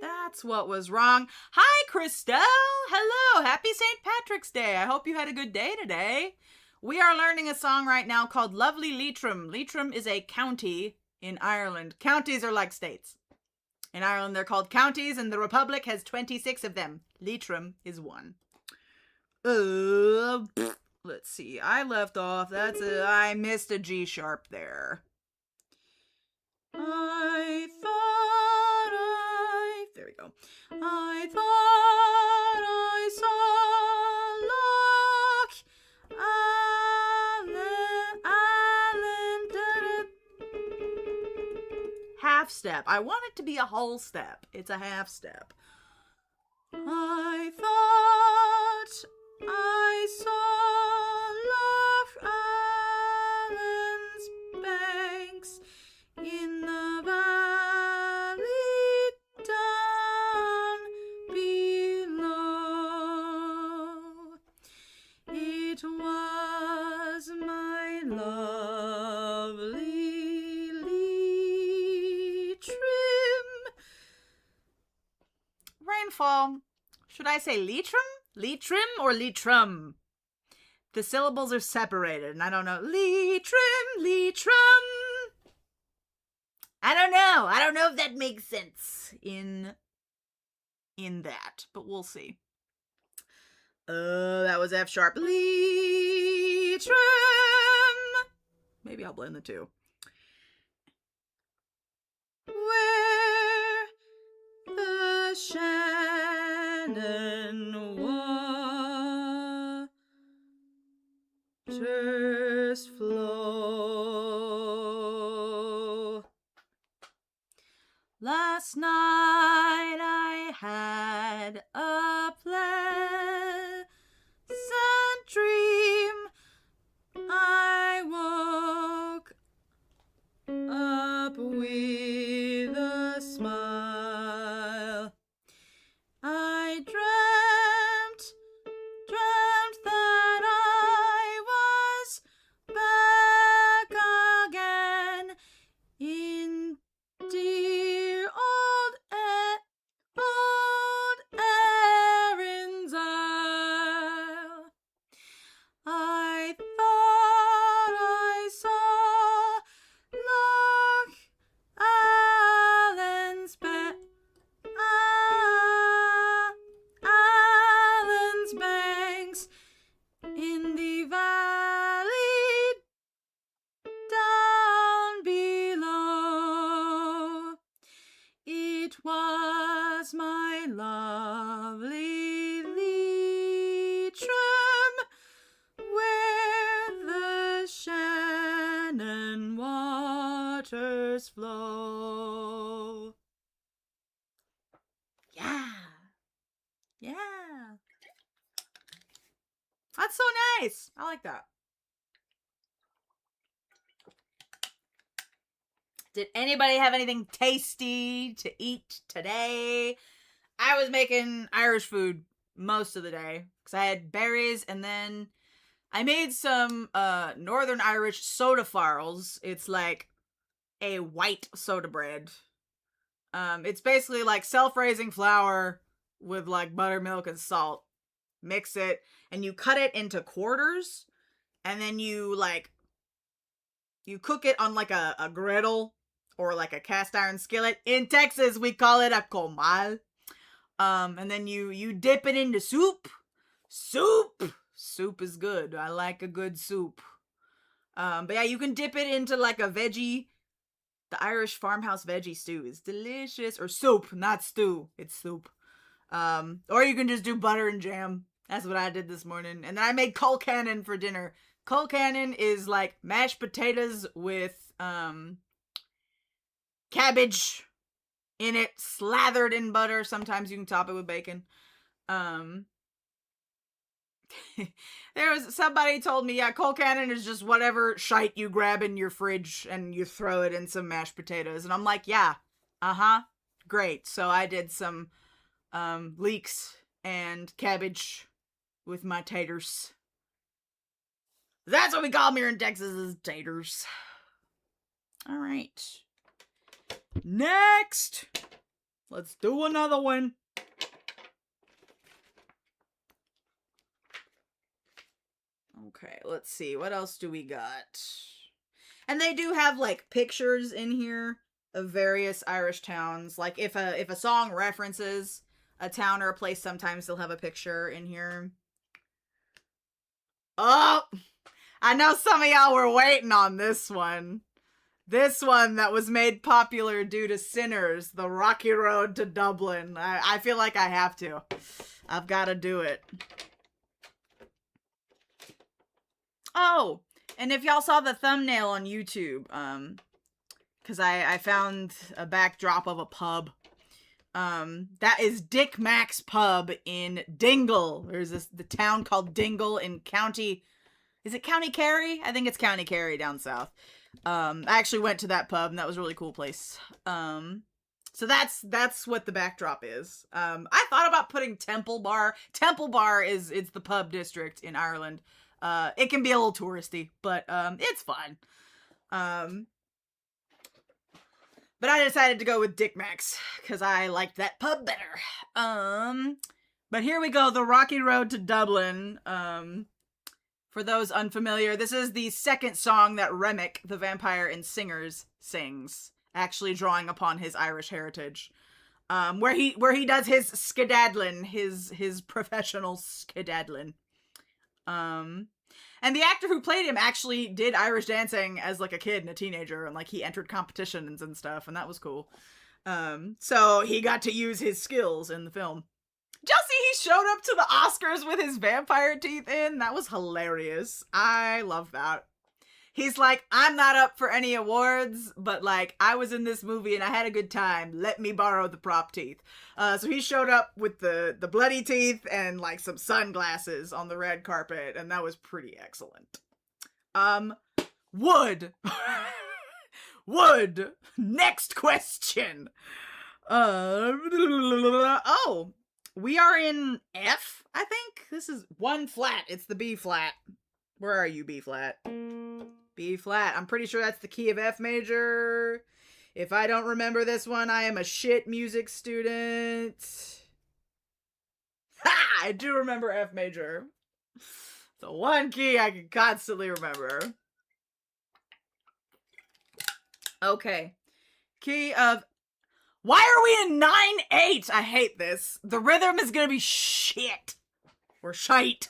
That's what was wrong. Hi, Christelle. Hello. Happy St. Patrick's Day. I hope you had a good day today. We are learning a song right now called Lovely Leitrim. Leitrim is a county in Ireland. Counties are like states. In Ireland, they're called counties, and the Republic has 26 of them. Leitrim is one. Let's see. I left off. I missed a G sharp there. There we go. I thought I saw Allen. Half step. I want it to be a whole step. It's a half step. I thought I saw Loch Allen's banks in the valley down below. It was my lovely Leitrim. Rainfall. Should I say Leitrim? Leitrim or Leitrim? The syllables are separated, and I don't know. Leitrim, Leitrim. I don't know. I don't know if that makes sense in that, but we'll see. That was F sharp. Leitrim. Maybe I'll blend the two. where the Shannon waters flow. Last night I had a pleasant dream. I woke up with a smile. I dreamt that I was back again in dear old Erin's Isle. I thought I saw Loch Allen's Allen's banks in the valley down below. It was my lovely Leitrim, where the Shannon waters flow. Yeah. Yeah. That's so nice. I like that. Did anybody have anything tasty to eat today? I was making Irish food most of the day because I had berries, and then I made some Northern Irish soda farls. It's like a white soda bread. It's basically like self-raising flour with like buttermilk and salt. Mix it, and you cut it into quarters, and then you cook it on like a griddle or like a cast iron skillet. In Texas, we call it a comal. And then you dip it into soup. Soup is good. I like a good soup. But yeah, you can dip it into like a veggie. The Irish farmhouse veggie stew is delicious. Or soup, not stew. It's soup. Or you can just do butter and jam. That's what I did this morning. And then I made colcannon for dinner. Colcannon is like mashed potatoes with cabbage in it, slathered in butter. Sometimes you can top it with bacon. There was somebody told me, yeah, colcannon is just whatever shite you grab in your fridge and you throw it in some mashed potatoes. And I'm like, yeah, great. So I did some leeks and cabbage with my taters. That's what we call them here in Texas, is taters. All right. Next. Let's do another one. Okay, let's see. What else do we got? And they do have like pictures in here of various Irish towns. Like if a song references a town or a place, sometimes they'll have a picture in here. Oh, I know some of y'all were waiting on this one. This one that was made popular due to Sinners, The Rocky Road to Dublin. I feel like I have to. I've got to do it. Oh, and if y'all saw the thumbnail on YouTube, because I found a backdrop of a pub. That is Dick Mac's Pub in Dingle. There's the town called Dingle in County... Is it County Kerry? I think it's County Kerry down south. I actually went to that pub, and that was a really cool place. So that's what the backdrop is. I thought about putting Temple Bar. Temple Bar it's the pub district in Ireland. It can be a little touristy, but it's fun. But I decided to go with Dick Mac's because I liked that pub better. But here we go, The Rocky Road to Dublin. For those unfamiliar, this is the second song that Remick, the vampire in Singers, sings, actually drawing upon his Irish heritage. Where he does his skedaddlin, his professional skedaddlin. And the actor who played him actually did Irish dancing as like a kid and a teenager, and like he entered competitions and stuff, and that was cool. So he got to use his skills in the film. Chelsea, he showed up to the Oscars with his vampire teeth in. That was hilarious. I love that. He's like, I'm not up for any awards, but like, I was in this movie and I had a good time. Let me borrow the prop teeth. So he showed up with the bloody teeth and like some sunglasses on the red carpet, and that was pretty excellent. Wood. Wood. Next question. Oh, we are in F, I think. This is 1 flat. It's the B flat. Where are you, B flat? B flat. I'm pretty sure that's the key of F major. If I don't remember this one, I am a shit music student. Ha! I do remember F major. It's the one key I can constantly remember. Okay. Key of... Why are we in 9/8? I hate this. The rhythm is gonna be shit. Or shite.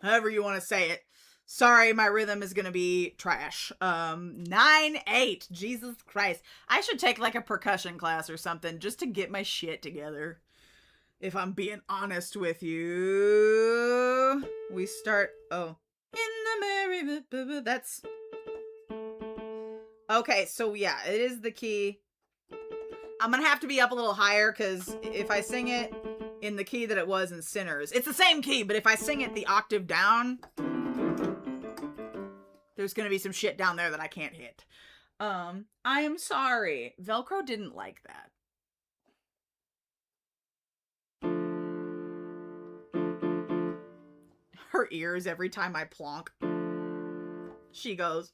However you want to say it. Sorry, my rhythm is gonna be trash. 9/8. Jesus Christ. I should take like a percussion class or something just to get my shit together. If I'm being honest with you. We start... Oh. In the merry... That's... Okay, so yeah, it is the key. I'm gonna have to be up a little higher, because if I sing it in the key that it was in Sinners, it's the same key, but if I sing it the octave down, there's gonna be some shit down there that I can't hit. I am sorry. Velcro didn't like that. Her ears every time I plonk. She goes,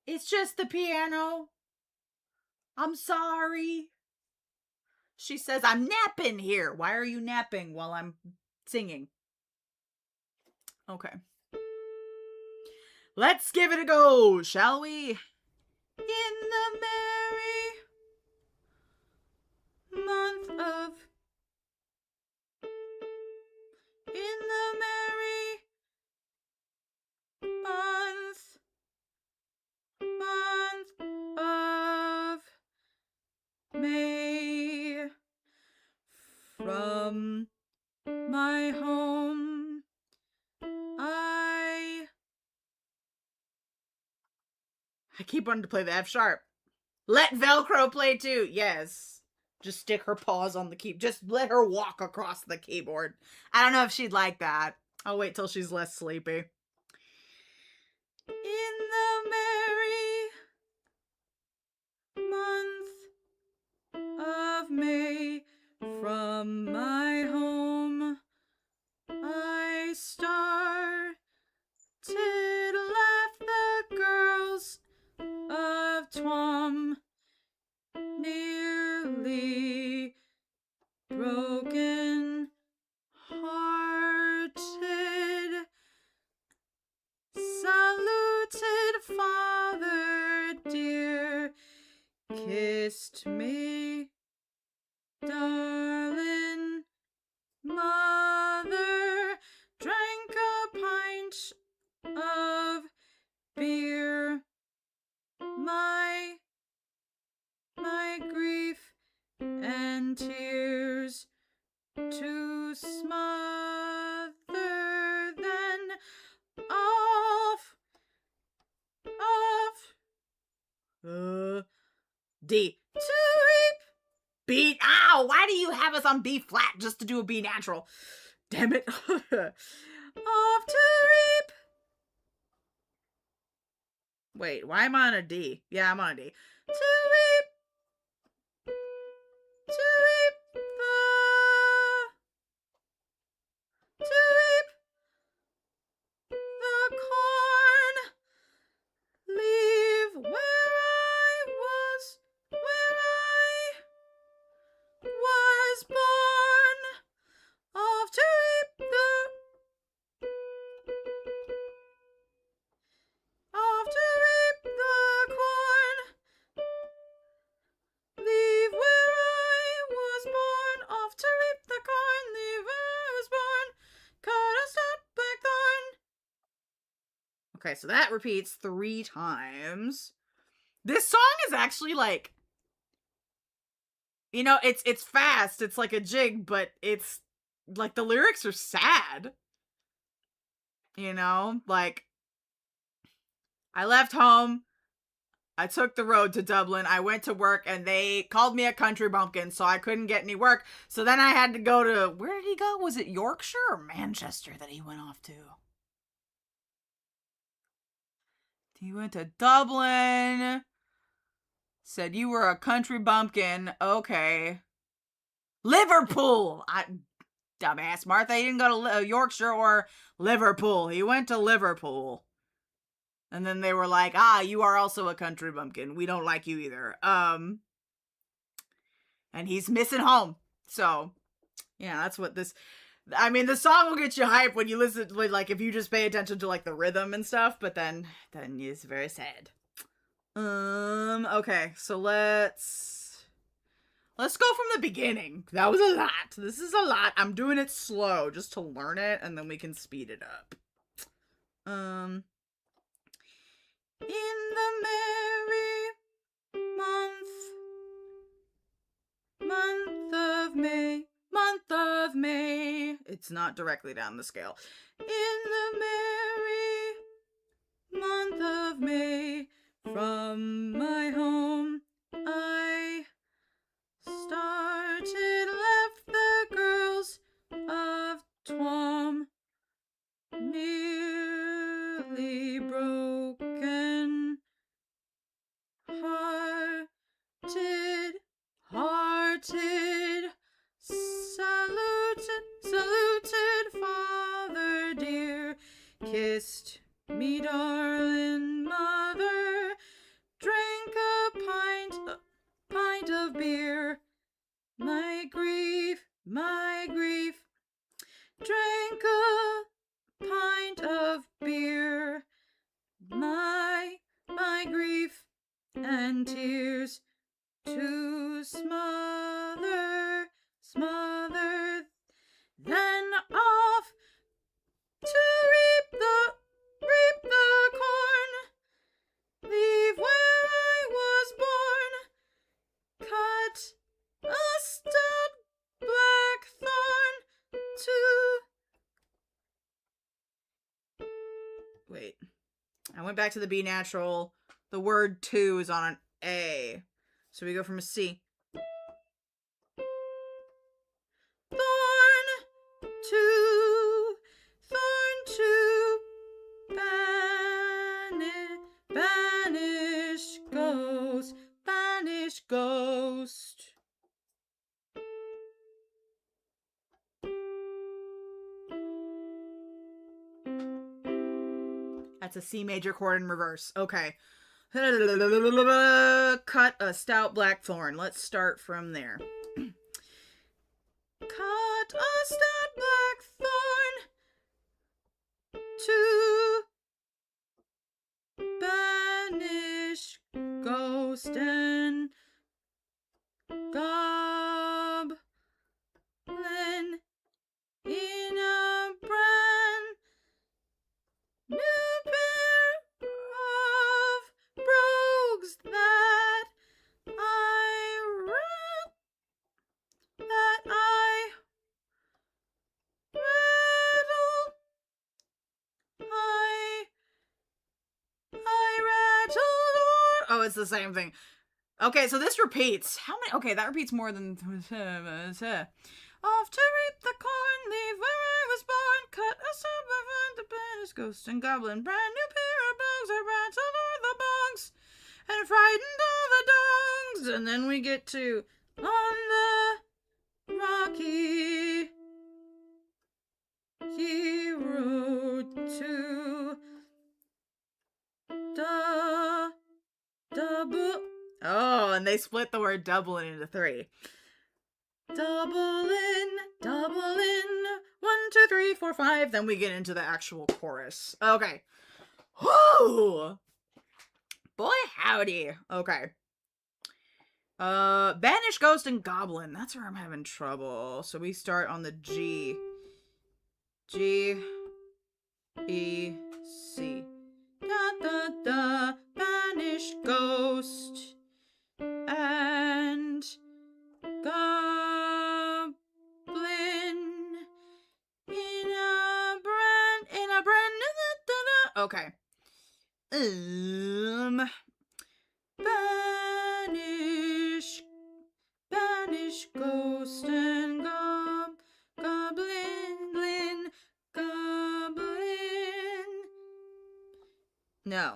It's just the piano. I'm sorry. She says, I'm napping here. Why are you napping while I'm singing? Okay. Let's give it a go, shall we? In the merry month of... In the merry month of May, from my home I keep wanting to play the F sharp. Let Velcro play too. Yes. Just stick her paws on the keyboard. Just let her walk across the keyboard. I don't know if she'd like that. I'll wait till she's less sleepy. In the merry month of May, from my home I started, left the girls of Twom nearly broken hearted, saluted father dear, kissed me darling mother, drank a pint of beer, my grief and tears to smother, then off D to reap B. Ow, why do you have us on B flat just to do a B natural? Damn it. Off to reap. Wait, why am I on a D? Yeah, I'm on a D. To reap the corn, leave where I was born, off to reap the corn, Okay, so that repeats 3 times. This song is actually like, you know, it's fast. It's like a jig, but it's like the lyrics are sad. You know, like, I left home. I took the road to Dublin. I went to work and they called me a country bumpkin, so I couldn't get any work. So then I had to go to, where did he go? Was it Yorkshire or Manchester that he went off to? He went to Dublin. Said you were a country bumpkin. Okay. Liverpool. Dumbass Martha. He didn't go to Yorkshire or Liverpool. He went to Liverpool. And then they were like, you are also a country bumpkin. We don't like you either. And he's missing home. So, yeah, that's what this... I mean, the song will get you hype when you listen to, like, if you just pay attention to, like, the rhythm and stuff. But then it's very sad. Okay, so let's go from the beginning. That was a lot. This is a lot. I'm doing it slow just to learn it, and then we can speed it up. In the merry month of May. It's not directly down the scale. In the merry month of May, from my home I left the girls of Twom, nearly broken hearted, saluted father dear, kissed me darling mother, drank a pint of beer, my grief, drank a pint of beer, my grief and tears to smother, then off to reap the corn, leave where I was born, cut a stout blackthorn to... Wait. I went back to the B natural. The word to is on an A. So we go from a C. Thorn to banish ghost. That's a C major chord in reverse. Okay. Cut a stout blackthorn. Let's start from there. Cut a stout blackthorn to banish ghost and goblin in a brand new pair of brogues that I rattled. Oh, it's the same thing. Okay, so this repeats. How many? Okay, that repeats more than... Off to reap the corn, leave where I was born, cut a stump of the banish ghost and goblin, brand new pair of bones, I rattled o'er the bogs, and frightened all the dogs. And then we get to on the rocky road to double. Oh, and they split the word Dublin into 3. Dublin, 1, 2, 3, 4, 5. Then we get into the actual chorus. Okay. Whoo! Boy, howdy. Okay. Banish Ghost and Goblin. That's where I'm having trouble. So we start on the G. G, E, C. the banished ghost and goblin in a brand new. Okay. Banish ghost and goblin. No.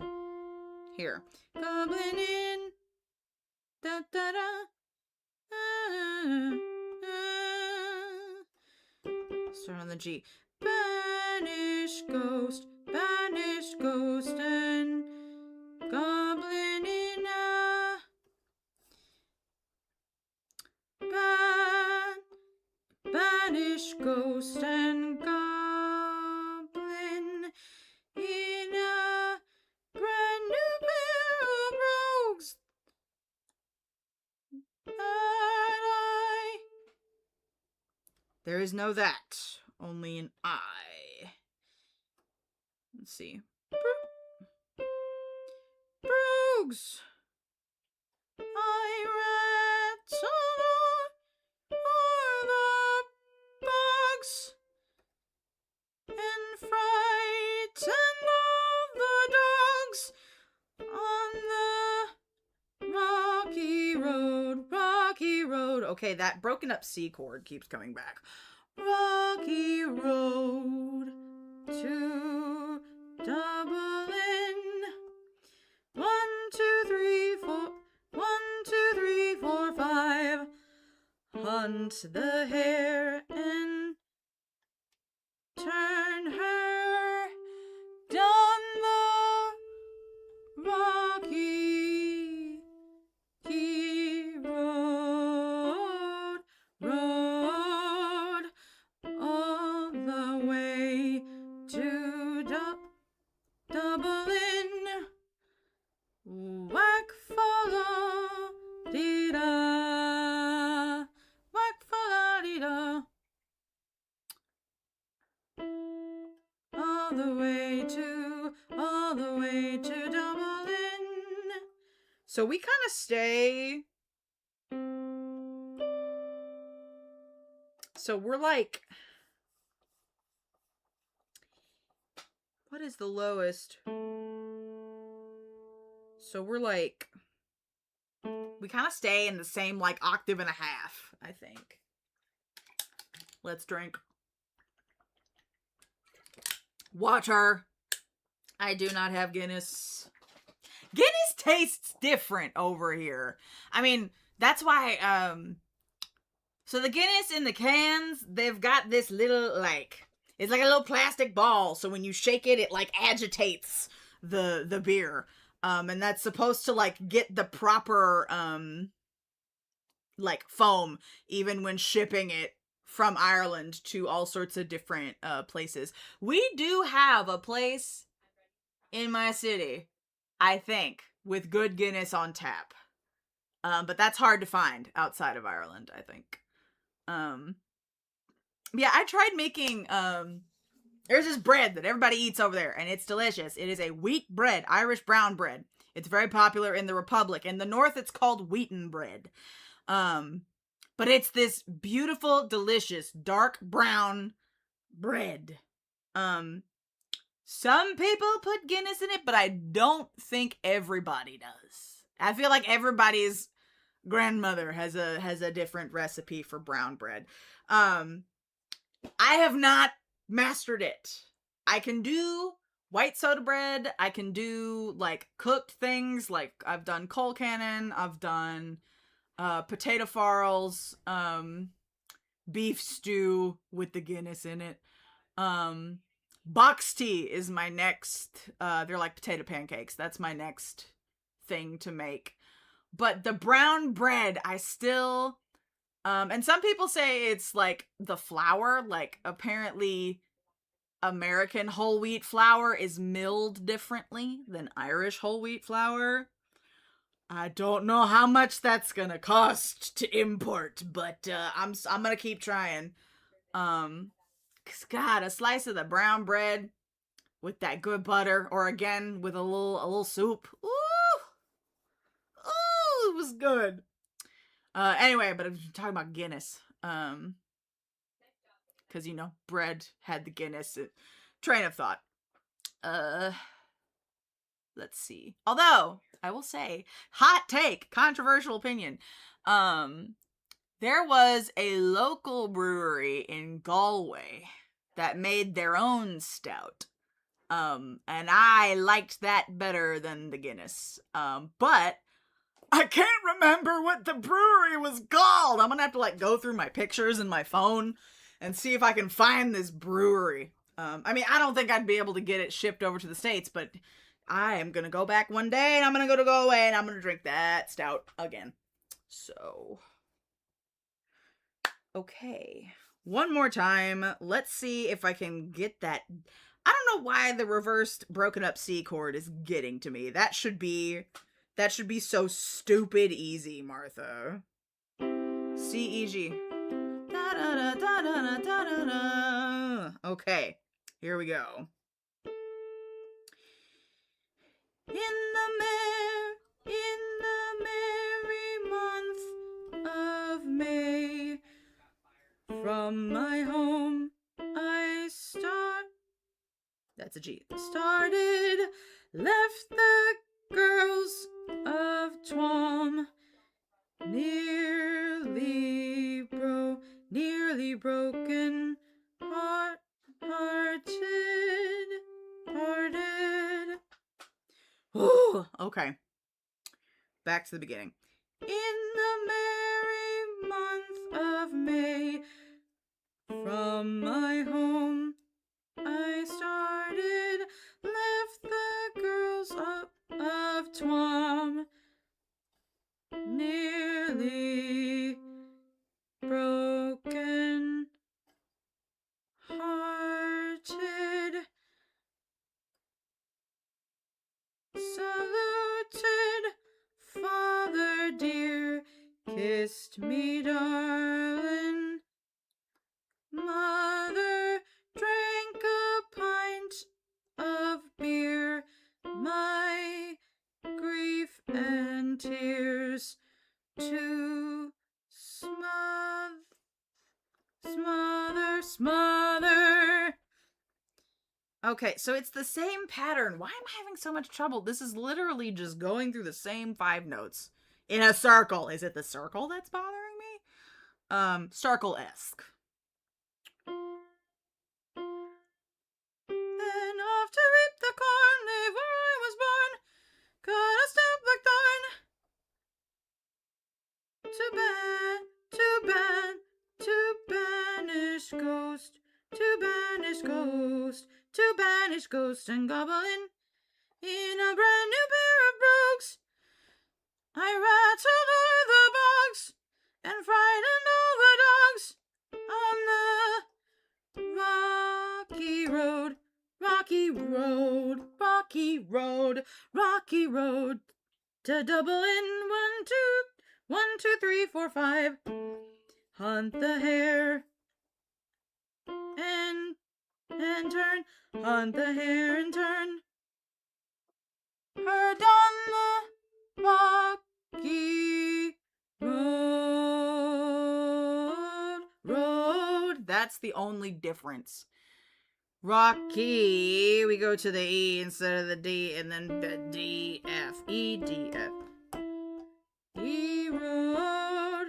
Here. Goblin in da da da. Start on the G. Banish ghost and goblin in a banish ghost and goblin in a brand new pair of rogues that there is no that, only an I. Let's see. Brogues! I rattle o'er the bogs and frighten all the dogs on the rocky road. Okay, that broken up C chord keeps coming back. Rocky road to Dublin. 1, 2, 3, 4. 1, 2, 3, 4, 5. Hunt the hare and turn her down the rocky road all the way to Dublin. Whack follow dee da, whack follow dee da, all the way to Dublin. So we kind of stay. So we're like, what is the lowest? So we're like, we kind of stay in the same like octave and a half, I think. Let's drink. Water. I do not have Guinness. Guinness tastes different over here. I mean, that's why, so the Guinness in the cans, they've got this little, like, it's like a little plastic ball. So when you shake it, it like agitates the beer. And that's supposed to like get the proper, like foam, even when shipping it from Ireland to all sorts of different, places. We do have a place in my city, I think, with good Guinness on tap. But that's hard to find outside of Ireland, I think. Yeah, I tried making, there's this bread that everybody eats over there, and it's delicious. It is a wheat bread, Irish brown bread. It's very popular in the Republic. In the North, it's called wheaten bread. But it's this beautiful, delicious, dark brown bread. Some people put Guinness in it, but I don't think everybody does. I feel like everybody's grandmother has a different recipe for brown bread. I have not mastered it. I can do white soda bread. I can do like cooked things. Like I've done coal cannon. I've done potato farls, beef stew with the Guinness in it. Box tea is my next, they're like potato pancakes. That's my next thing to make. But the brown bread, I still, and some people say it's like the flour, like apparently American whole wheat flour is milled differently than Irish whole wheat flour. I don't know how much that's gonna cost to import, but I'm gonna keep trying. 'Cause God, a slice of the brown bread with that good butter, or again with a little soup. Ooh, ooh, it was good. Anyway, but I'm talking about Guinness. Because bread had the Guinness train of thought. Let's see. Although I will say, hot take, controversial opinion. There was a local brewery in Galway that made their own stout. And I liked that better than the Guinness. But I can't remember what the brewery was called. I'm gonna have to go through my pictures in my phone and see if I can find this brewery. I mean, I don't think I'd be able to get it shipped over to the States, but I am gonna go back one day and I'm gonna go to Galway and I'm gonna drink that stout again. So, okay. One more time. Let's see if I can get that. I don't know why the reversed broken up C chord is getting to me. That should be so stupid easy, Martha. C, E, G. Da, da, da, da, da, da, da, da. Okay, here we go. In the merry month of May, from my home I start. That's a G. Started, left the girls of Twom, nearly broken hearted. Ooh, okay. Back to the beginning. In the merry month of May, from my home I started, left the girls of Twom, nearly broken hearted, saluted father dear, kissed me darling, mother drank a pint of beer, my grief and tears to smother. Okay, so it's the same pattern. Why am I having so much trouble? This is literally just going through the same 5 notes in a circle. Is it the circle that's bothering me? Circle-esque. Then off to reap the corn, live where I was born, cut a stump like thorn. To banish ghost and goblin in a brand new pair of brogues. I rattled o'er the bogs and frightened all the dogs on the rocky road to Dublin. 1, 2, 3, 4, 5. Hunt the hare and turn, hunt the hare and turn. Her down the rocky road. That's the only difference. Rocky, we go to the E instead of the D, and then the D, F, E, D, F. E road,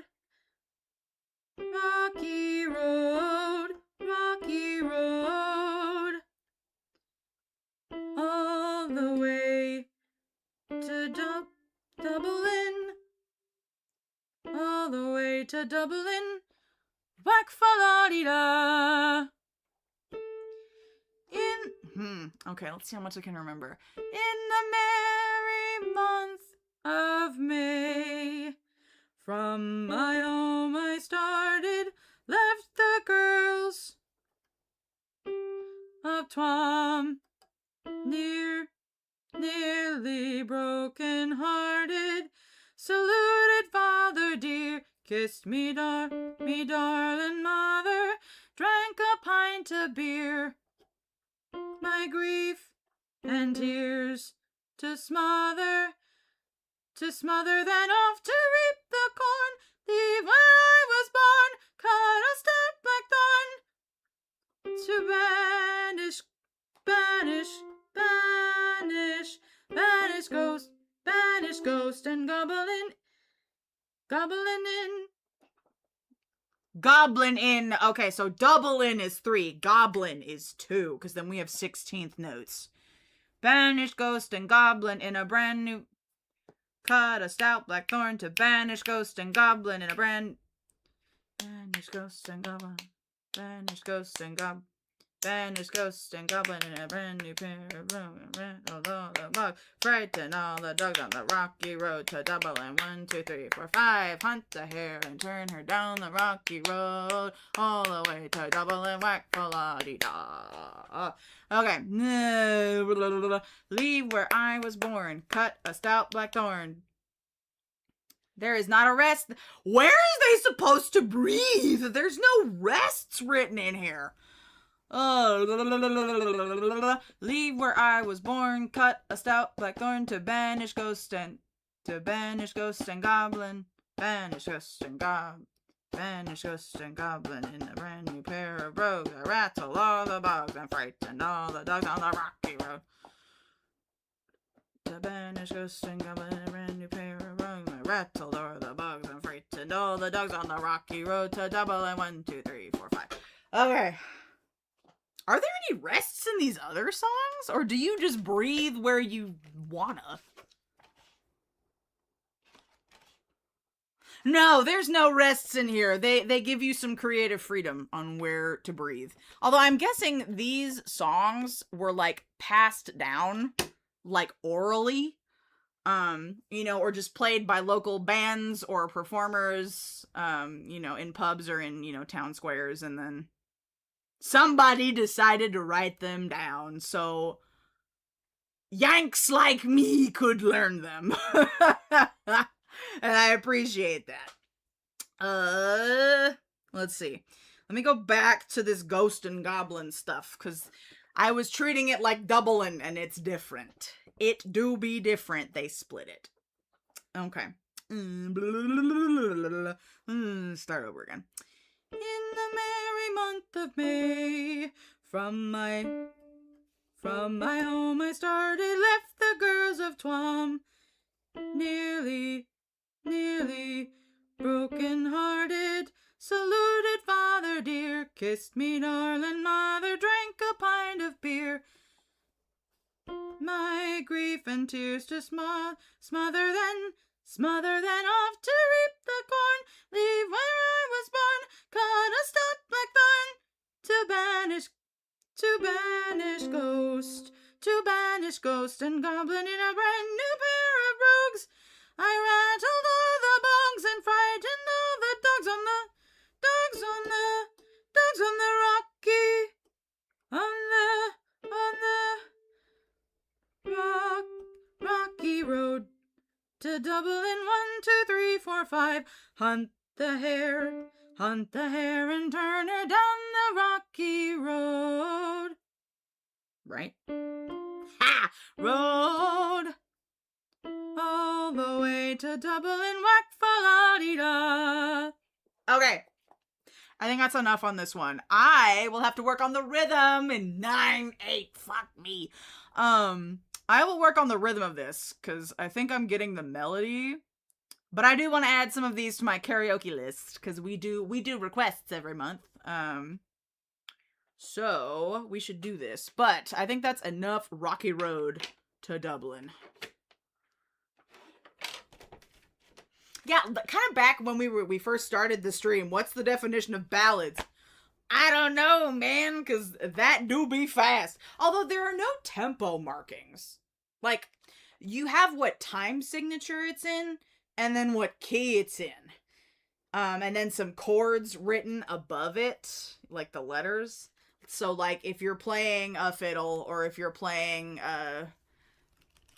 rocky road, rocky road, all the way to Dublin, all the way to Dublin, whack fa da. Okay, let's see how much I can remember. In the merry month of May, from my home I started, left the girls of Twom, nearly broken hearted, saluted father dear, kissed me darling mother, drank a pint of beer. my grief and tears to smother, then off to reap the corn, leave where I was born, cut a stout black thorn, to banish, banish ghost and goblin in. Okay, so double in is 3, goblin is 2, because then we have 16th notes. Banish ghost and goblin in a brand new, cut a stout black thorn to banish ghost and goblin in a brand, banish ghost and goblin, banish ghost and goblin, banish ghost and goblin in a brand new pair of rattle all the bug, frighten all the dogs on the rocky road to double and 1, 2, 3, 4, 5. Hunt the hare and turn her down the rocky road all the way to double and whack fa-la-dee-da. Okay. Leave where I was born, cut a stout black thorn. There is not a rest. Where is they supposed to breathe? There's no rests written in here. Leave where I was born, cut a stout black thorn to banish ghost and goblin, banish ghost and goblin, banish ghost and goblin in a brand new pair of brogues. I rattle all the bugs and frighten all the dogs on the rocky road. To banish ghost and goblin in a brand new pair of brogues. I rattled all the bugs and frightened all the dogs on the rocky road to double and 1, 2, 3, 4, 5. Okay. Are there any rests in these other songs? Or do you just breathe where you wanna? No, there's no rests in here. They give you some creative freedom on where to breathe. Although I'm guessing these songs were like passed down like orally. Or just played by local bands or performers, in pubs or in, town squares, and then somebody decided to write them down so Yanks like me could learn them. And I appreciate that. Let's see. Let me go back to this ghost and goblin stuff, because I was treating it like doublin', and it's different. It do be different. They split it. Okay. Start over again. In the merry month of May, from my home I started, left the girls of Twom, nearly broken-hearted, saluted father dear, kissed me darling mother, drank a pint of beer. My grief and tears to smother, then off to reap the corn, leave where I was born, cut a stout black thorn, to banish ghost and goblin in a brand new pair of brogues. I rattled all the bugs and frightened all the dogs on the rocky road to double in 1, 2, 3, 4, 5. Hunt the hare and turn her down the rocky road. Right? Ha! Road all the way to double and whack fa-la-dee-da. Okay. I think that's enough on this one. I will have to work on the rhythm in 9/8. Fuck me. I will work on the rhythm of this, because I think I'm getting the melody. But I do want to add some of these to my karaoke list, because we do requests every month. So we should do this. But I think that's enough Rocky Road to Dublin. Yeah, kind of back when we first started the stream, what's the definition of ballads? I don't know, man, because that do be fast. Although there are no tempo markings. Like, you have what time signature it's in, and then what key it's in. And then some chords written above it, like the letters. So, like, if you're playing a fiddle, or if you're playing,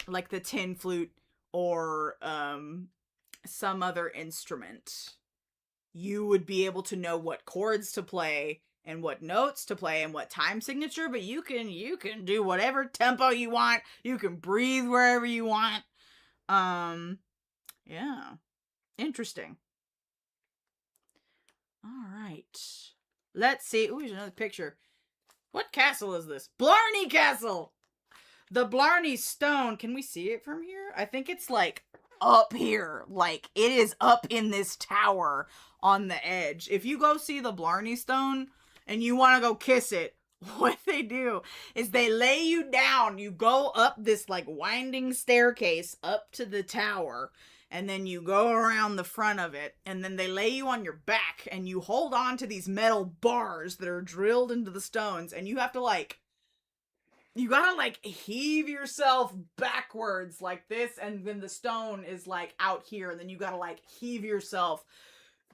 like the tin flute, or, some other instrument, you would be able to know what chords to play and what notes to play and what time signature, but you can do whatever tempo you want. You can breathe wherever you want. Yeah. Interesting. All right. Let's see. Ooh, there's another picture. What castle is this? Blarney Castle! The Blarney Stone. Can we see it from here? I think it's like up here. Like it is up in this tower on the edge. If you go see the Blarney Stone and you want to go kiss it, what they do is they lay you down. You go up this like winding staircase up to the tower, and then you go around the front of it, and then they lay you on your back, and you hold on to these metal bars that are drilled into the stones, and you have to like, you gotta like heave yourself backwards like this, and then the stone is like out here, and then you gotta like heave yourself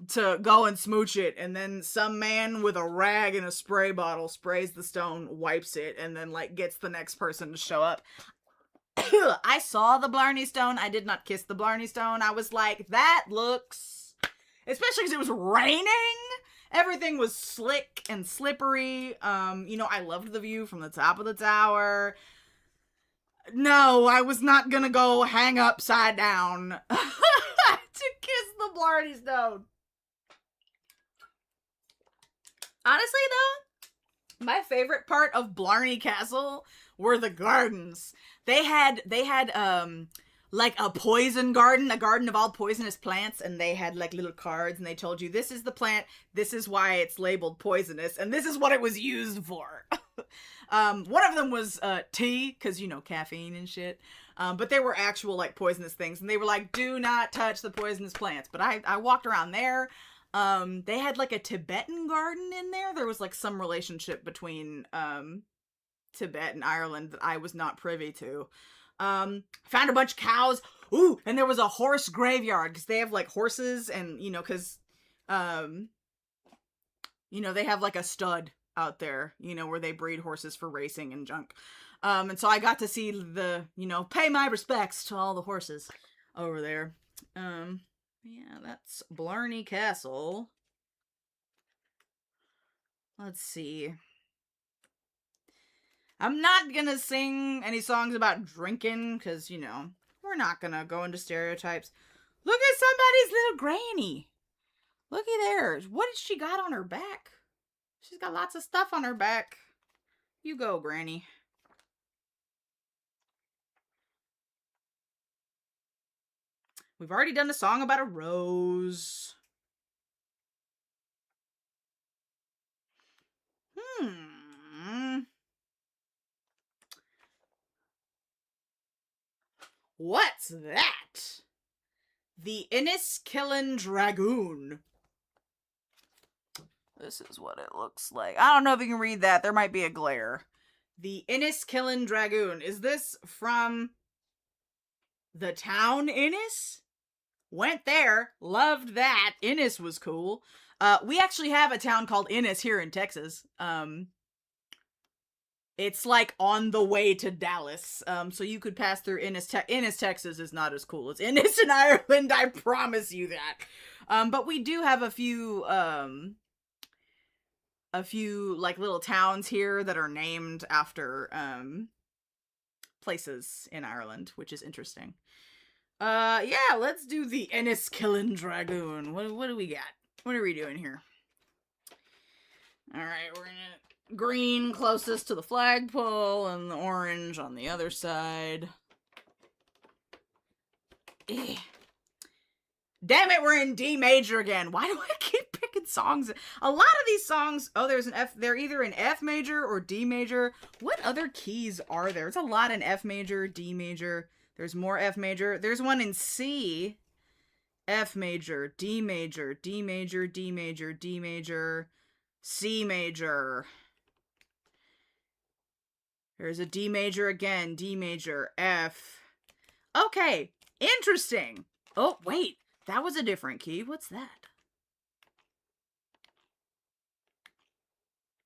to go and smooch it, and then some man with a rag and a spray bottle sprays the stone, wipes it, and then like gets the next person to show up. I saw the Blarney Stone. I did not kiss the Blarney Stone. I was like, that looks, especially because it was raining. Everything was slick and slippery. I loved the view from the top of the tower. No, I was not gonna go hang upside down to kiss the Blarney Stone. Honestly, though, my favorite part of Blarney Castle were the gardens. They had like a poison garden, a garden of all poisonous plants, and they had like little cards, and they told you, this is the plant, this is why it's labeled poisonous, and this is what it was used for. One of them was tea, because, caffeine and shit. But they were actual like poisonous things, and they were like, do not touch the poisonous plants. But I walked around there. They had like a Tibetan garden in there. There was like some relationship between Tibet and Ireland that I was not privy to. Found a bunch of cows. Ooh, and there was a horse graveyard, because they have like horses, and because they have like a stud out there, where they breed horses for racing and junk. And so I got to see pay my respects to all the horses over there. Yeah, that's Blarney Castle. Let's see. I'm not gonna sing any songs about drinking, because, we're not gonna go into stereotypes. Look at somebody's little granny. Looky there. What has she got on her back? She's got lots of stuff on her back. You go, Granny. We've already done a song about a rose. What's that? The Inniskillen Dragoon. This is what it looks like. I don't know if you can read that. There might be a glare. The Inniskillen Dragoon. Is this from the town Innis? Went there. Loved that. Innis was cool. We actually have a town called Innis here in Texas. It's like on the way to Dallas. So you could pass through Innis. Innis, Texas is not as cool as Innis in Ireland. I promise you that. But we do have a few like little towns here that are named after places in Ireland, which is interesting. Yeah, let's do the Inniskillen Dragoon. What do we got? What are we doing here? Alright, we're gonna green closest to the flagpole and the orange on the other side. Damn it, we're in D major again. Why do I keep picking songs? A lot of these songs, there's an F, they're either in F major or D major. What other keys are there? There's a lot in F major, D major. There's more F major. There's one in C. F major, D major, D major, D major, D major, C major. There's a D major again, D major, F. Okay, interesting. Oh, wait, that was a different key. What's that?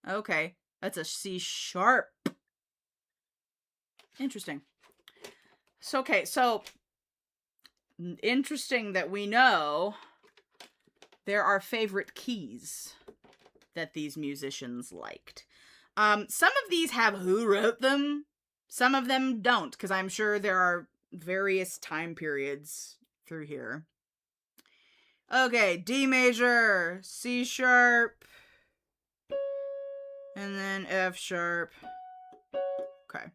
Okay, that's a C sharp. Interesting. So, okay, so interesting that we know there are favorite keys. that these musicians liked. Some of these have who wrote them. Some of them don't, because I'm sure there are various time periods through here. Okay, D major, C sharp, and then F sharp. Okay.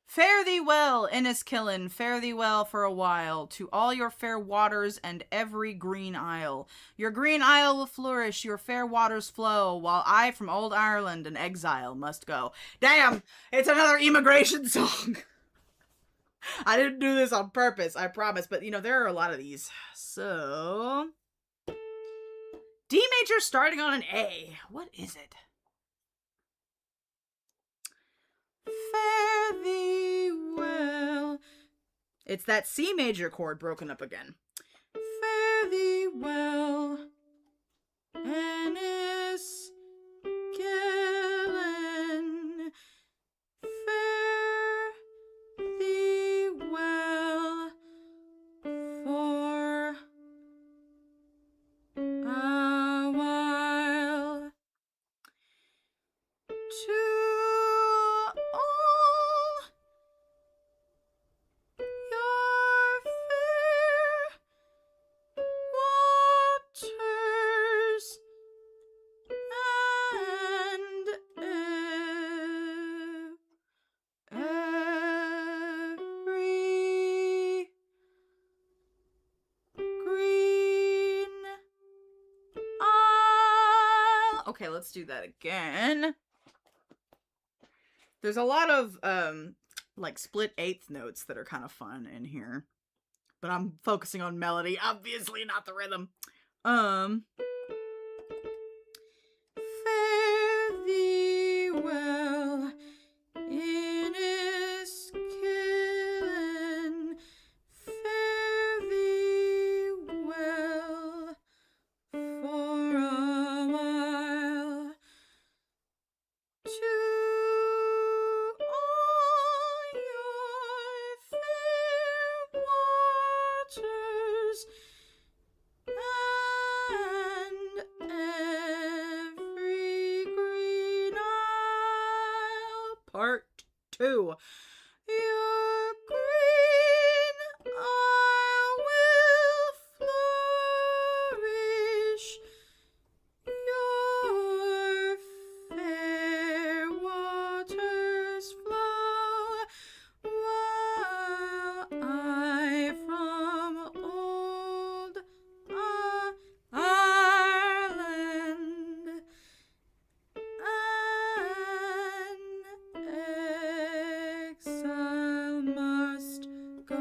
Fare thee well, Enniskillen, fare thee well for a while, to all your fair waters and every green isle. Your green isle will flourish, your fair waters flow, while I from old Ireland in exile must go. Damn, it's another immigration song. I didn't do this on purpose, I promise, but there are a lot of these. So, D major starting on an A. What is it? Fare thee well. It's that C major chord broken up again. Fare thee well, Enniskillen. Fare thee well for a while. To all your fair waters and every green isle. Okay, let's do that again. There's a lot of, split eighth notes that are kind of fun in here. But I'm focusing on melody, obviously not the rhythm. Fare thee well, Enniskillen. Fare thee well for a while. To waters and every green isle. Part 2. Your green isle will flourish. Your fair waters flow, while I from old Ireland an exile must go.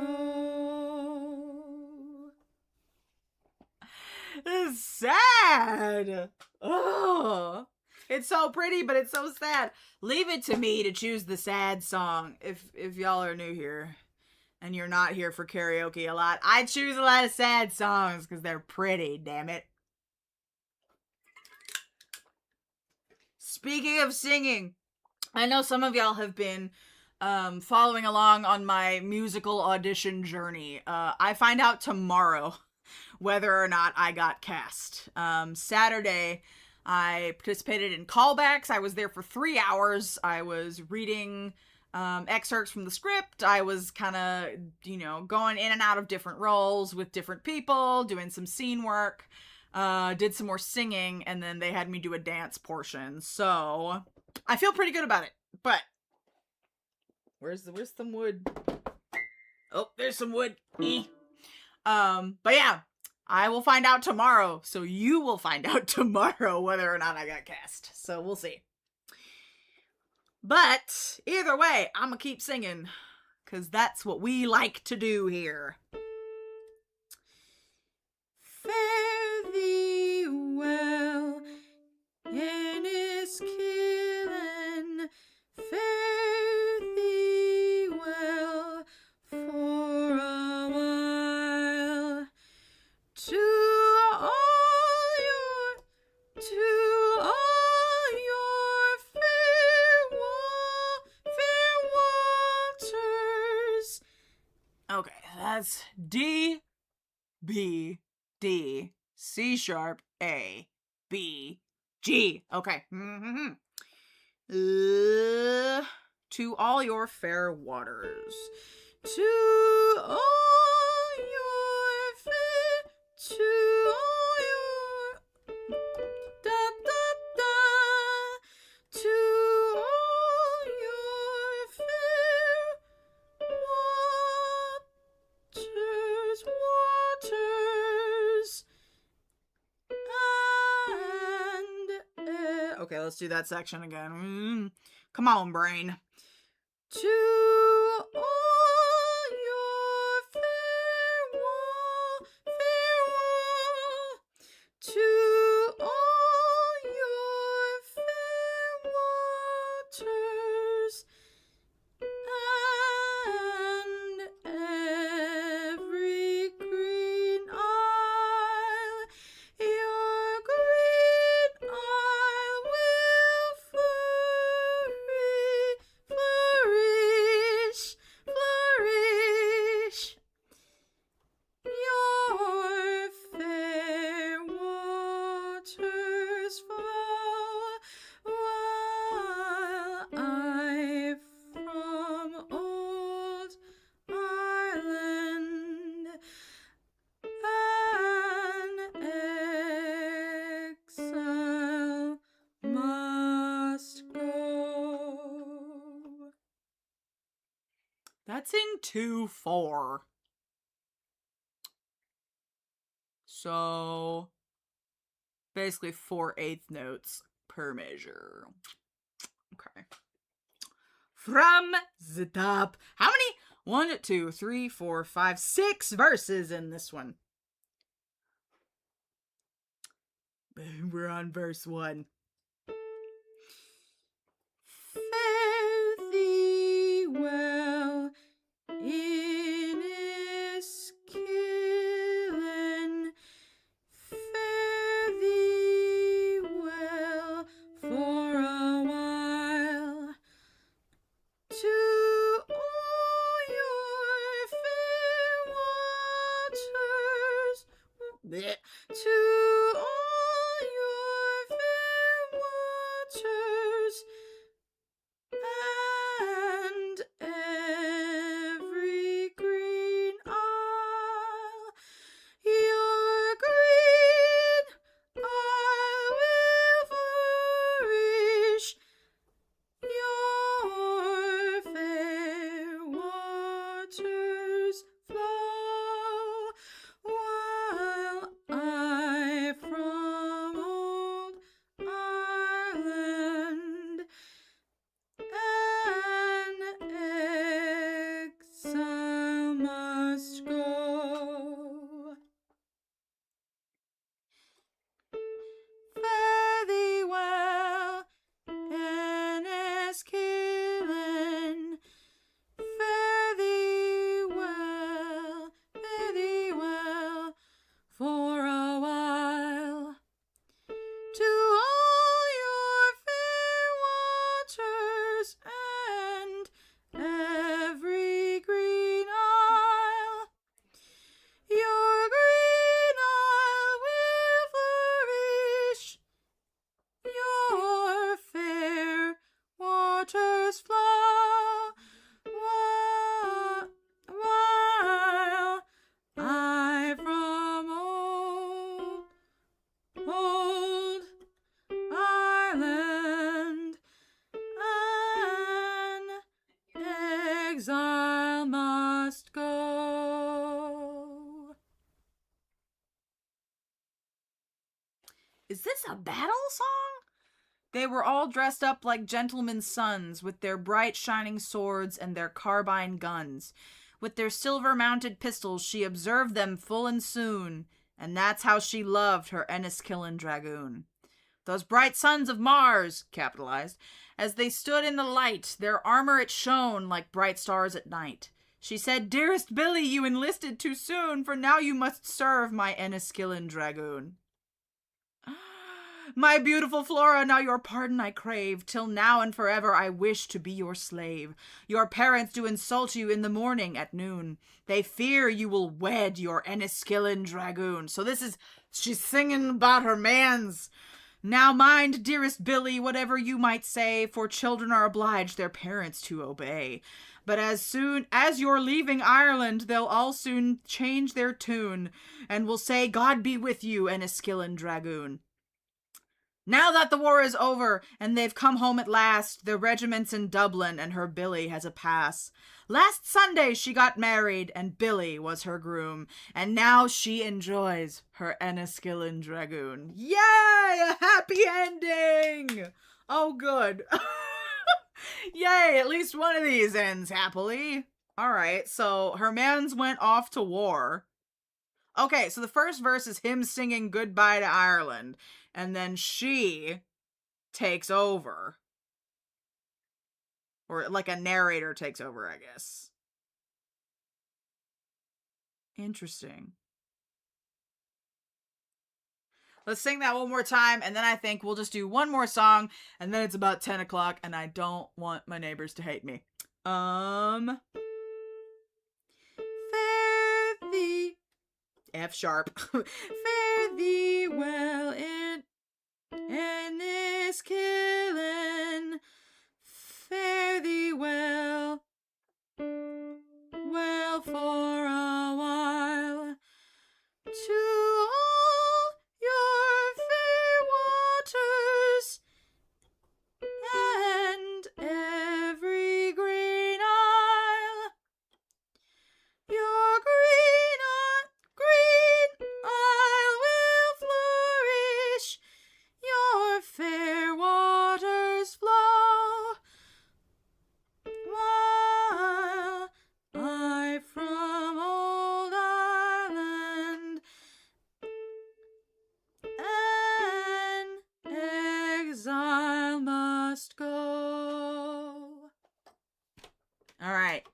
This is sad. Oh, it's so pretty, but it's so sad. Leave it to me to choose the sad song. If y'all are new here and you're not here for karaoke a lot, I choose a lot of sad songs because they're pretty, damn it. Speaking of singing, I know some of y'all have been following along on my musical audition journey. I find out tomorrow whether or not I got cast. Saturday, I participated in callbacks. I was there for 3 hours. I was reading excerpts from the script. I was kind of, going in and out of different roles with different people, doing some scene work, did some more singing, and then they had me do a dance portion. So I feel pretty good about it. But where's some wood? Oh, there's some wood. But yeah, I will find out tomorrow. So you will find out tomorrow whether or not I got cast. So we'll see. But either way, I'm gonna keep singing because that's what we like to do here. Fare thee well, Enniskillen. Fare thee well for a while. To all your fair waters. Okay, that's D, B, D, C sharp, A, B, G. G. Okay. To all your fair waters. To all your fair, to all your da da da, to all your fair waters, and okay, let's do that section again. Come on, brain. To all your to all your fair waters, and every green isle, your green isle will flourish, flourish. Your fair waters flow, while I from old Ireland an exile must go. That's in 2/4. So basically 4/8 notes per measure. Okay. From the top. How many? 1, 2, 3, 4, 5, 6 verses in this one. We're on verse 1. Fare thee well in Enniskillen, fare thee well for a while. To all your fair waters, to all your fair waters, and every green isle, your green isle will flourish. Your fair waters flow, while I from old Ireland an exile must go. Fare thee well, Enniskillen, fare thee well for a while. To all your fair waters, and every green isle, your green isle will flourish. Your fair waters flow, while I from old Ireland an exile must go. Is this a battle song? They were all dressed up like gentlemen's sons, with their bright shining swords and their carbine guns. With their silver-mounted pistols she observed them full and soon, and that's how she loved her Enniskillen dragoon. Those bright sons of Mars, capitalized, as they stood in the light, their armor it shone like bright stars at night. She said, "Dearest Billy, you enlisted too soon, for now you must serve my Enniskillen dragoon. My beautiful Flora, now your pardon I crave, till now and forever I wish to be your slave. Your parents do insult you in the morning at noon. They fear you will wed your Enniskillen dragoon." So she's singing about her mans. Now mind, dearest Billy, whatever you might say, for children are obliged their parents to obey. But as soon as you're leaving Ireland, they'll all soon change their tune, and will say, God be with you, Enniskillen Dragoon. Now that the war is over, and they've come home at last, their regiment's in Dublin, and her Billy has a pass. Last Sunday she got married, and Billy was her groom, and now she enjoys her Enniskillen Dragoon. Yay! A happy ending! Oh, good. Yay, at least one of these ends happily. Alright, so her mans went off to war. Okay, so the first verse is him singing goodbye to Ireland, and then she takes over. Or like a narrator takes over, I guess. Interesting. Let's sing that one more time, and then I think we'll just do one more song, and then it's about 10 o'clock, and I don't want my neighbors to hate me. Fare thee... F sharp. Fare thee well in Enniskillen. Fare thee well. Well for a while. To all your fair waters and every green isle. Your green isle will flourish. Your fair waters flow. While I from old Ireland an exile must go. All right.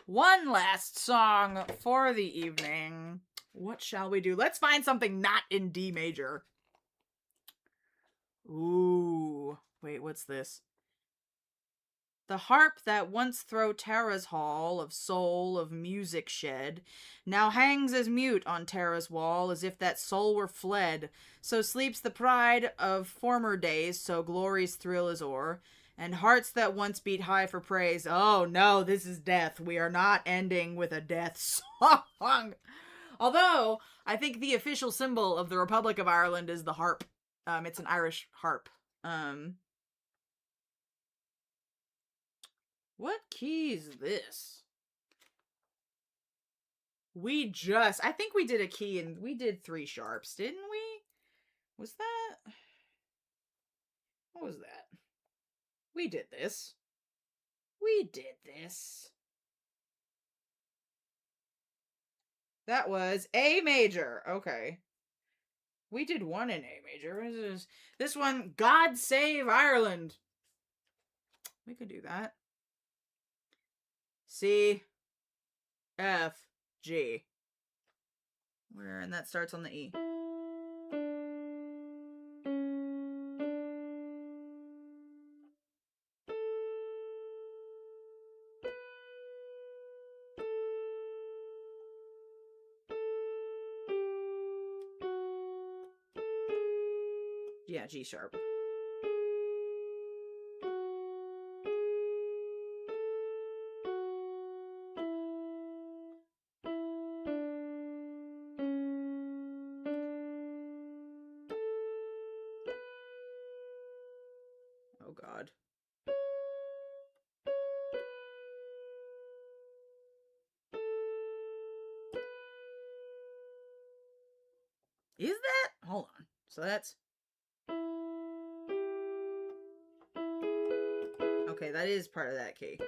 One last song for the evening. What shall we do? Let's find something not in D major. Ooh. Wait, what's this? The harp that once thro' Tara's hall of soul of music shed, now hangs as mute on Tara's wall as if that soul were fled. So sleeps the pride of former days, so glory's thrill is o'er, and hearts that once beat high for praise. Oh no, this is death. We are not ending with a death song. Although, I think the official symbol of the Republic of Ireland is the harp. It's an Irish harp. What key is this? I think we did a key and we did 3 sharps, didn't we? Was that? What was that? We did this. That was A major. Okay. We did one in A major. This one, God Save Ireland. We could do that. C, F, G. And that starts on the E. Yeah, G sharp. Oh God. Is that? Hold on. So that's... Okay, that is part of that key.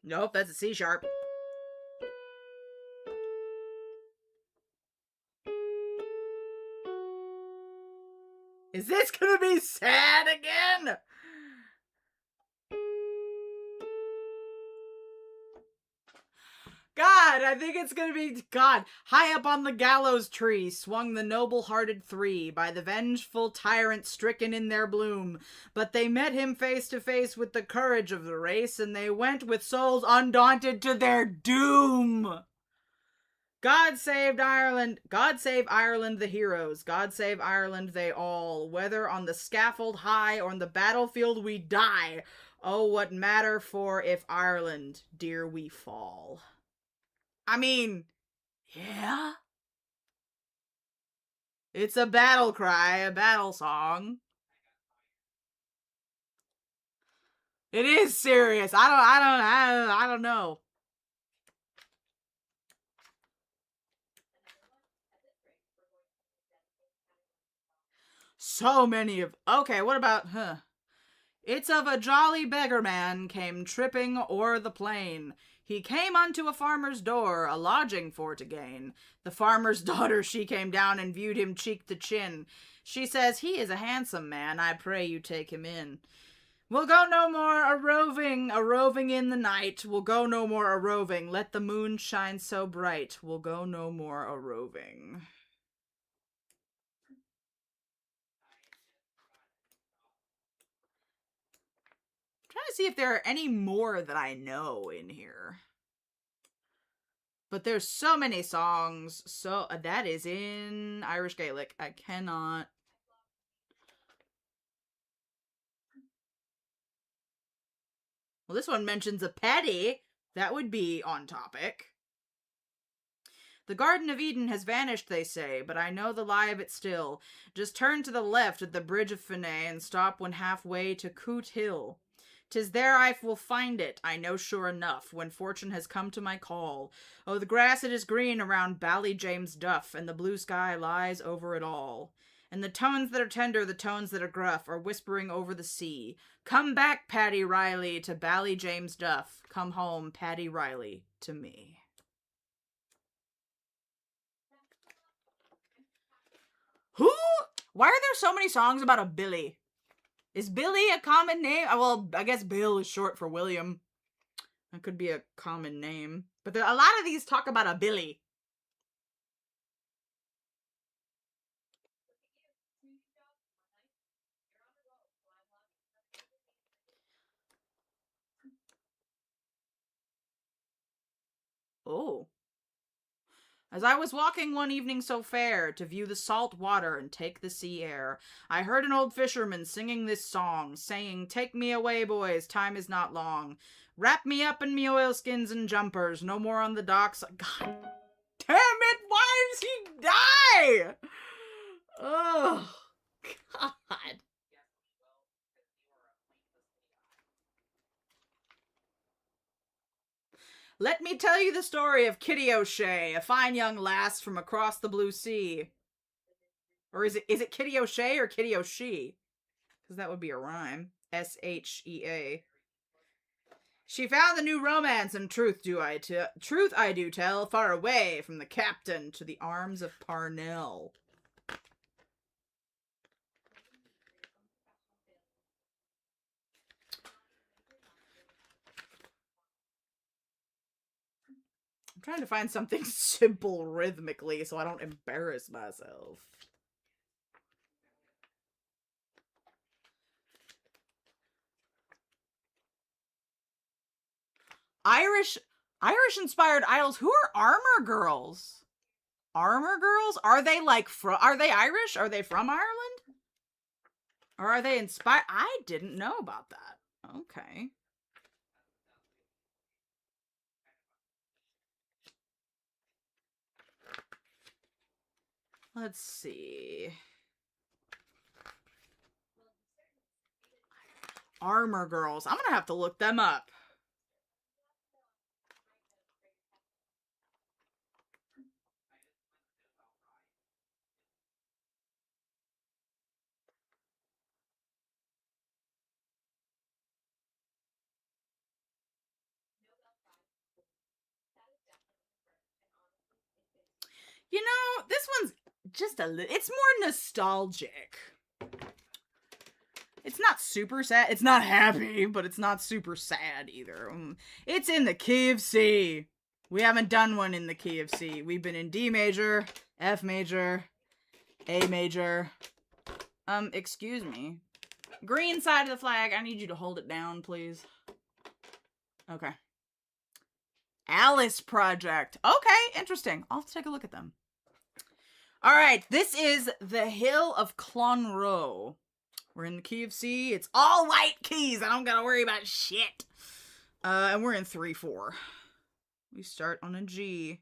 Nope, that's a C sharp. Is this gonna be sad again? I think it's gonna be God. High up on the gallows tree swung the noble-hearted three, by the vengeful tyrant stricken in their bloom. But they met him face to face with the courage of the race, and they went with souls undaunted to their doom. God saved Ireland. God save Ireland, the heroes. God save Ireland, they all. Whether on the scaffold high or on the battlefield we die. Oh, what matter for if Ireland, dear we fall. I mean, yeah. It's a battle cry, a battle song. It is serious. I don't know. So many of. Okay, what about? It's of a jolly beggar man came tripping o'er the plain. He came unto a farmer's door, a lodging for to gain. The farmer's daughter, she came down and viewed him cheek to chin. She says, he is a handsome man, I pray you take him in. We'll go no more a roving in the night. We'll go no more a roving, let the moon shine so bright. We'll go no more a roving. I'm trying to see if there are any more that I know in here. But there's so many songs. So that is in Irish Gaelic. I cannot. Well, this one mentions a Paddy. That would be on topic. The Garden of Eden has vanished, they say, but I know the lie of it still. Just turn to the left at the bridge of Finney and stop when halfway to Coot Hill. 'Tis there I will find it, I know sure enough, when fortune has come to my call. Oh, the grass it is green around Bally James Duff, and the blue sky lies over it all. And the tones that are tender, the tones that are gruff, are whispering over the sea. Come back, Paddy Riley, to Bally James Duff. Come home, Paddy Riley, to me. Who? Why are there so many songs about a Billy? Is Billy a common name? Well, I guess Bill is short for William. That could be a common name. But a lot of these talk about a Billy. Oh. As I was walking one evening so fair, to view the salt water and take the sea air, I heard an old fisherman singing this song, saying, Take me away, boys, time is not long. Wrap me up in me oilskins and jumpers, no more on the docks. God damn it, why does he die? Oh, God. Let me tell you the story of Kitty O'Shea, a fine young lass from across the blue sea. Or is it Kitty O'Shea or Kitty O'Shea? Because that would be a rhyme. Shea. She found the new romance, and truth I do tell, far away from the captain to the arms of Parnell. I'm trying to find something simple rhythmically so I don't embarrass myself. Irish inspired idols. Who are Armor Girls? Armor Girls? Are they are they Irish? Are they from Ireland? Or are they inspired? I didn't know about that. Okay. Let's see. Armor Girls. I'm gonna have to look them up. You know, this one's just a little, it's more nostalgic. It's not super sad. It's not happy, but it's not super sad either. It's in the KFC. We haven't done one in the key of C. We've been in D major, F major, A major. Excuse me. Green side of the flag, I need you to hold it down, please. Okay. Alice Project. Okay, interesting. I'll have to take a look at them. All right, this is The Hill of Clonroe. We're in the key of C. It's all white keys. I don't gotta worry about shit. And we're in 3/4. We start on a G.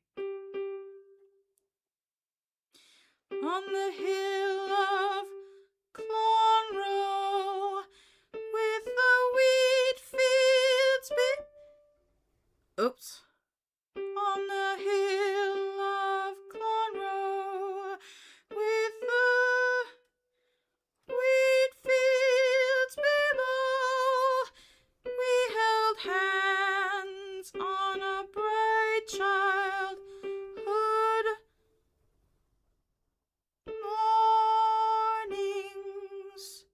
On the hill of Clonroe, with the wheat fields Oops. On the hill of Clonroe, with the wheat fields below, we held hands on a bright childhood mornings.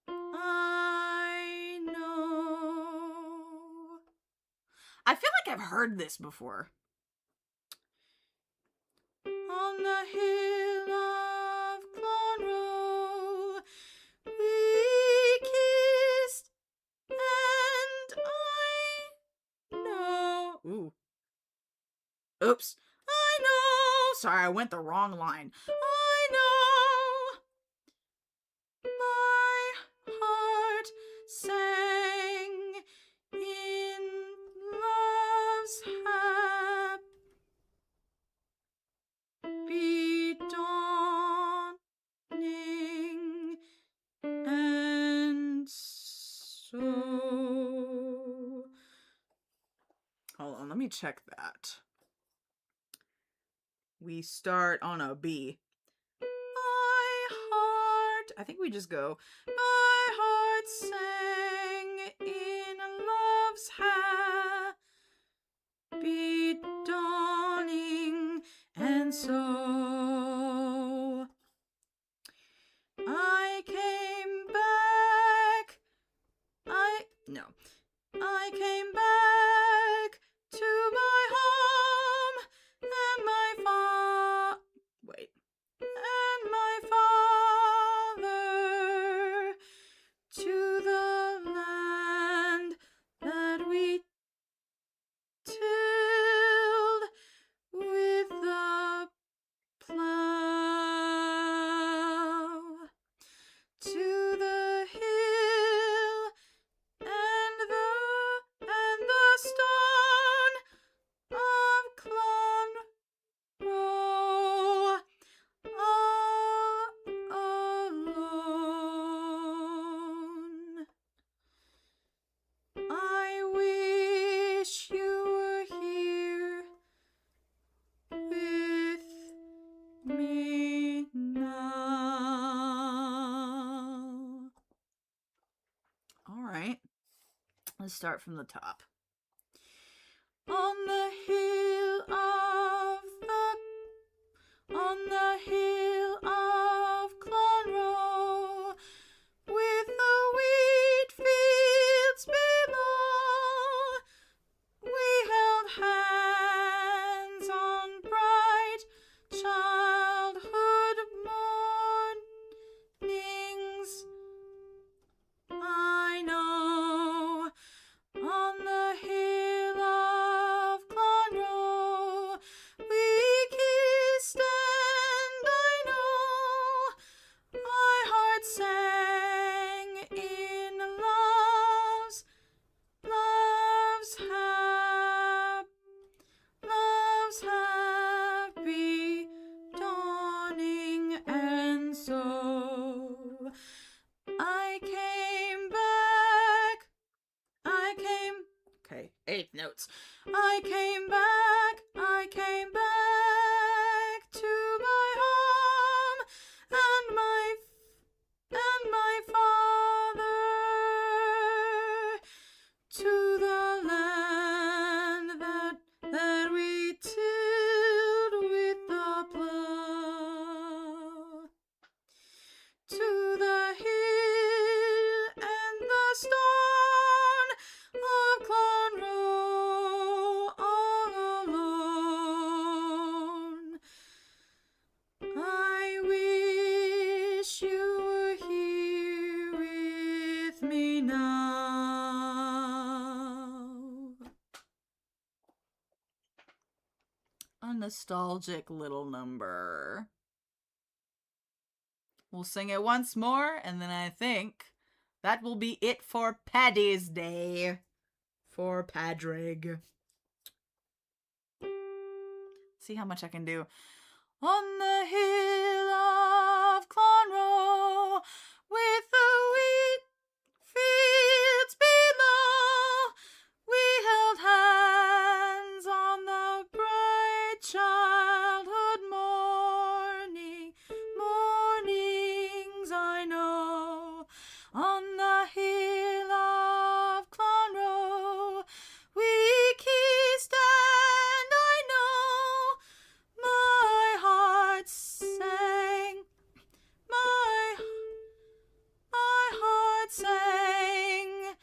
I know. I feel like I've heard this before. On the hill of Clonroe, we kissed, and I know. Ooh. Oops. I know. Sorry, I went the wrong line. I know. My heart sang in love's happy dawning, and so... Hold on, let me check that. We start on a B. My heart... I think we just go... My heart sang in love's happy dawning, and so I came back. I came back to my home and my father, to the land that we tilled with the plow, to the hill and the stone of Clonroe, all alone. I wish you were here with me now. All right, let's start from the top. On the hill of Clonroe, with the wheat fields below, we held hands on bright childhood mornings. I know. On the hill of Clonroe, we kissed, and I know my heart sang in love's happy dawning, and so I came back. Okay, 8 notes. I came back to my home and my father, to the land that we tilled with the plow, to the hill and the stone of Clonroe, all a nostalgic little number. We'll sing it once more, and then I think that will be it for Paddy's Day. For Padrig. See how much I can do. On the hill of Clonroe, with the wheat fields below, we held hands on the bright childhood mornings I know. On the hill of Clonroe, we kissed and I know my heart sang, my heart sang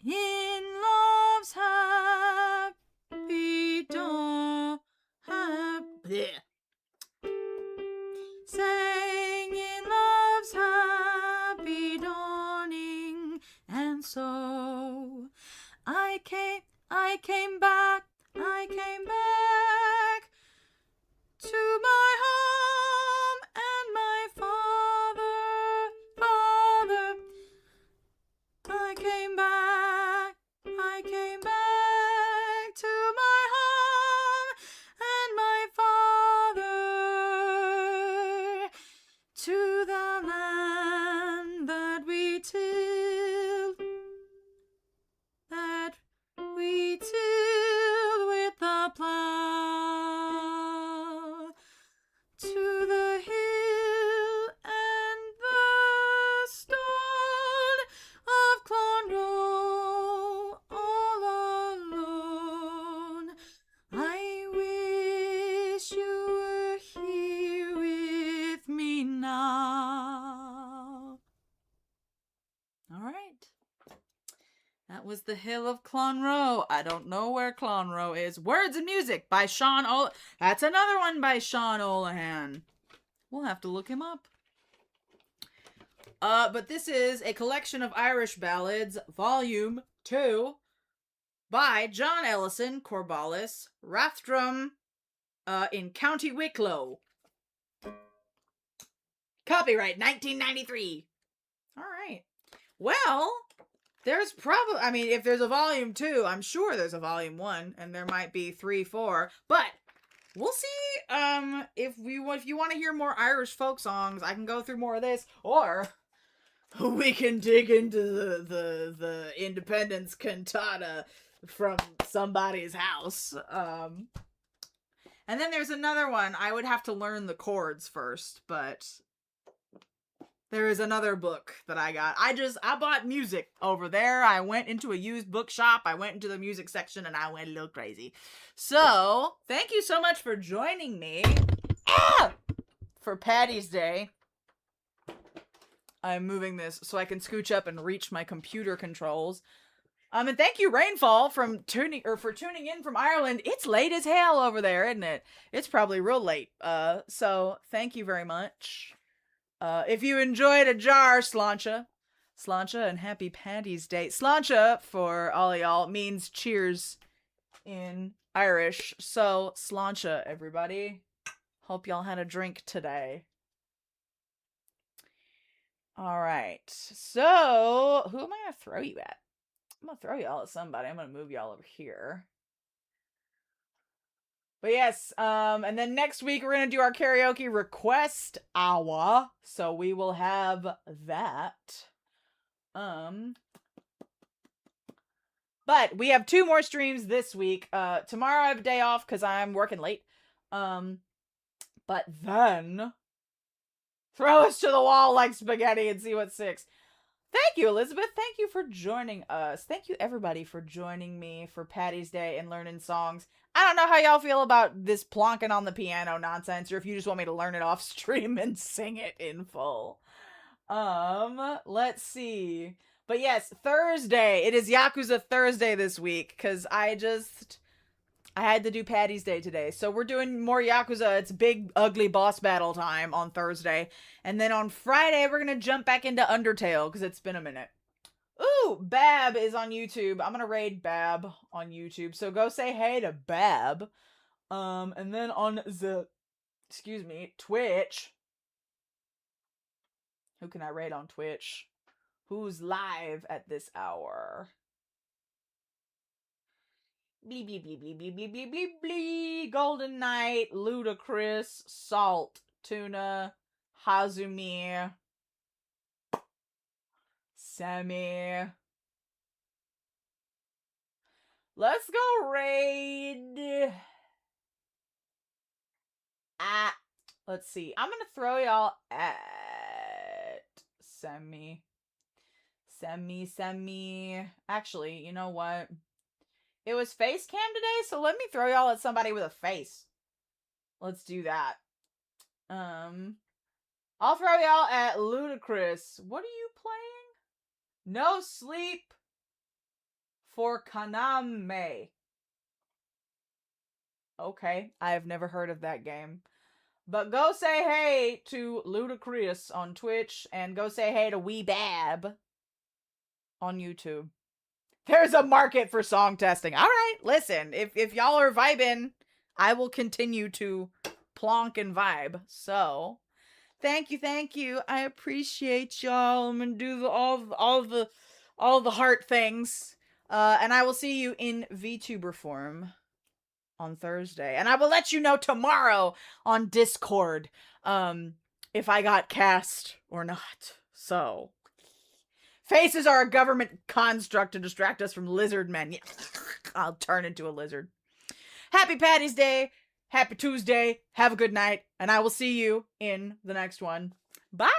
in love's happy dawn. Sang in love's happy dawning, and so I came back to my home and my father. I came back to my home and my father, to the land that we tilled with the plow, to the hill and the stone of Clonroe all alone. I wish you were here with me now. All right. That was The Hill of Clonroe. I don't know where Clonroe is. Words and Music by Sean That's another one by Sean Olahan. We'll have to look him up. But this is a collection of Irish ballads, Volume 2, by John Ellison, Corballis, Rathdrum, in County Wicklow. Copyright 1993. All right. Well, there's probably, I mean, if there's a volume 2, I'm sure there's a volume 1, and there might be 3, 4, but we'll see, if you want to hear more Irish folk songs, I can go through more of this, or we can dig into the Independence cantata from somebody's house. And then there's another one. I would have to learn the chords first, but there is another book that I got. I bought music over there. I went into a used bookshop. I went into the music section and I went a little crazy. So, thank you so much for joining me for Paddy's Day. I'm moving this so I can scooch up and reach my computer controls. And thank you, Rainfall, for tuning in from Ireland. It's late as hell over there, isn't it? It's probably real late. So thank you very much. If you enjoyed a jar, Sláinte, and happy Paddy's Day. Sláinte, for all of y'all, means cheers in Irish. So, Sláinte, everybody. Hope y'all had a drink today. All right. So, who am I going to throw you at? I'm going to throw y'all at somebody. I'm going to move y'all over here. But yes, and then next week we're going to do our karaoke request hour. So we will have that. But we have 2 more streams this week. Tomorrow I have a day off because I'm working late. But then throw us to the wall like spaghetti and see what sticks. Thank you, Elizabeth. Thank you for joining us. Thank you, everybody, for joining me for Paddy's Day and learning songs. I don't know how y'all feel about this plonking on the piano nonsense, or if you just want me to learn it off stream and sing it in full. Let's see. But yes, Thursday. It is Yakuza Thursday this week, because I had to do Paddy's Day today. So we're doing more Yakuza. It's big, ugly boss battle time on Thursday. And then on Friday, we're going to jump back into Undertale, because it's been a minute. Ooh, Bab is on YouTube. I'm going to raid Bab on YouTube. So go say hey to Bab. And then on the, Twitch. Who can I rate on Twitch? Who's live at this hour? Blee, blee, blee, blee, blee, blee, blee, blee, blee. Golden Knight, Ludacris, Salt, Tuna, Hazumir, Sammy. Let's go raid. Let's see. I'm gonna throw y'all at Semi. Actually, you know what? It was face cam today, so let me throw y'all at somebody with a face. Let's do that. I'll throw y'all at Ludacris. What are you playing? No Sleep for Kaname. Okay, I have never heard of that game. But go say hey to Ludacris on Twitch, and go say hey to Weebab on YouTube. There's a market for song testing. All right, listen, if y'all are vibing, I will continue to plonk and vibe. So, thank you. I appreciate y'all. I'm gonna do all the heart things, and I will see you in VTuber form on Thursday, and I will let you know tomorrow on Discord if I got cast or not. So, faces are a government construct to distract us from lizard men. Yeah. I'll turn into a lizard. Happy Paddy's Day. Happy Tuesday. Have a good night, and I will see you in the next one. Bye.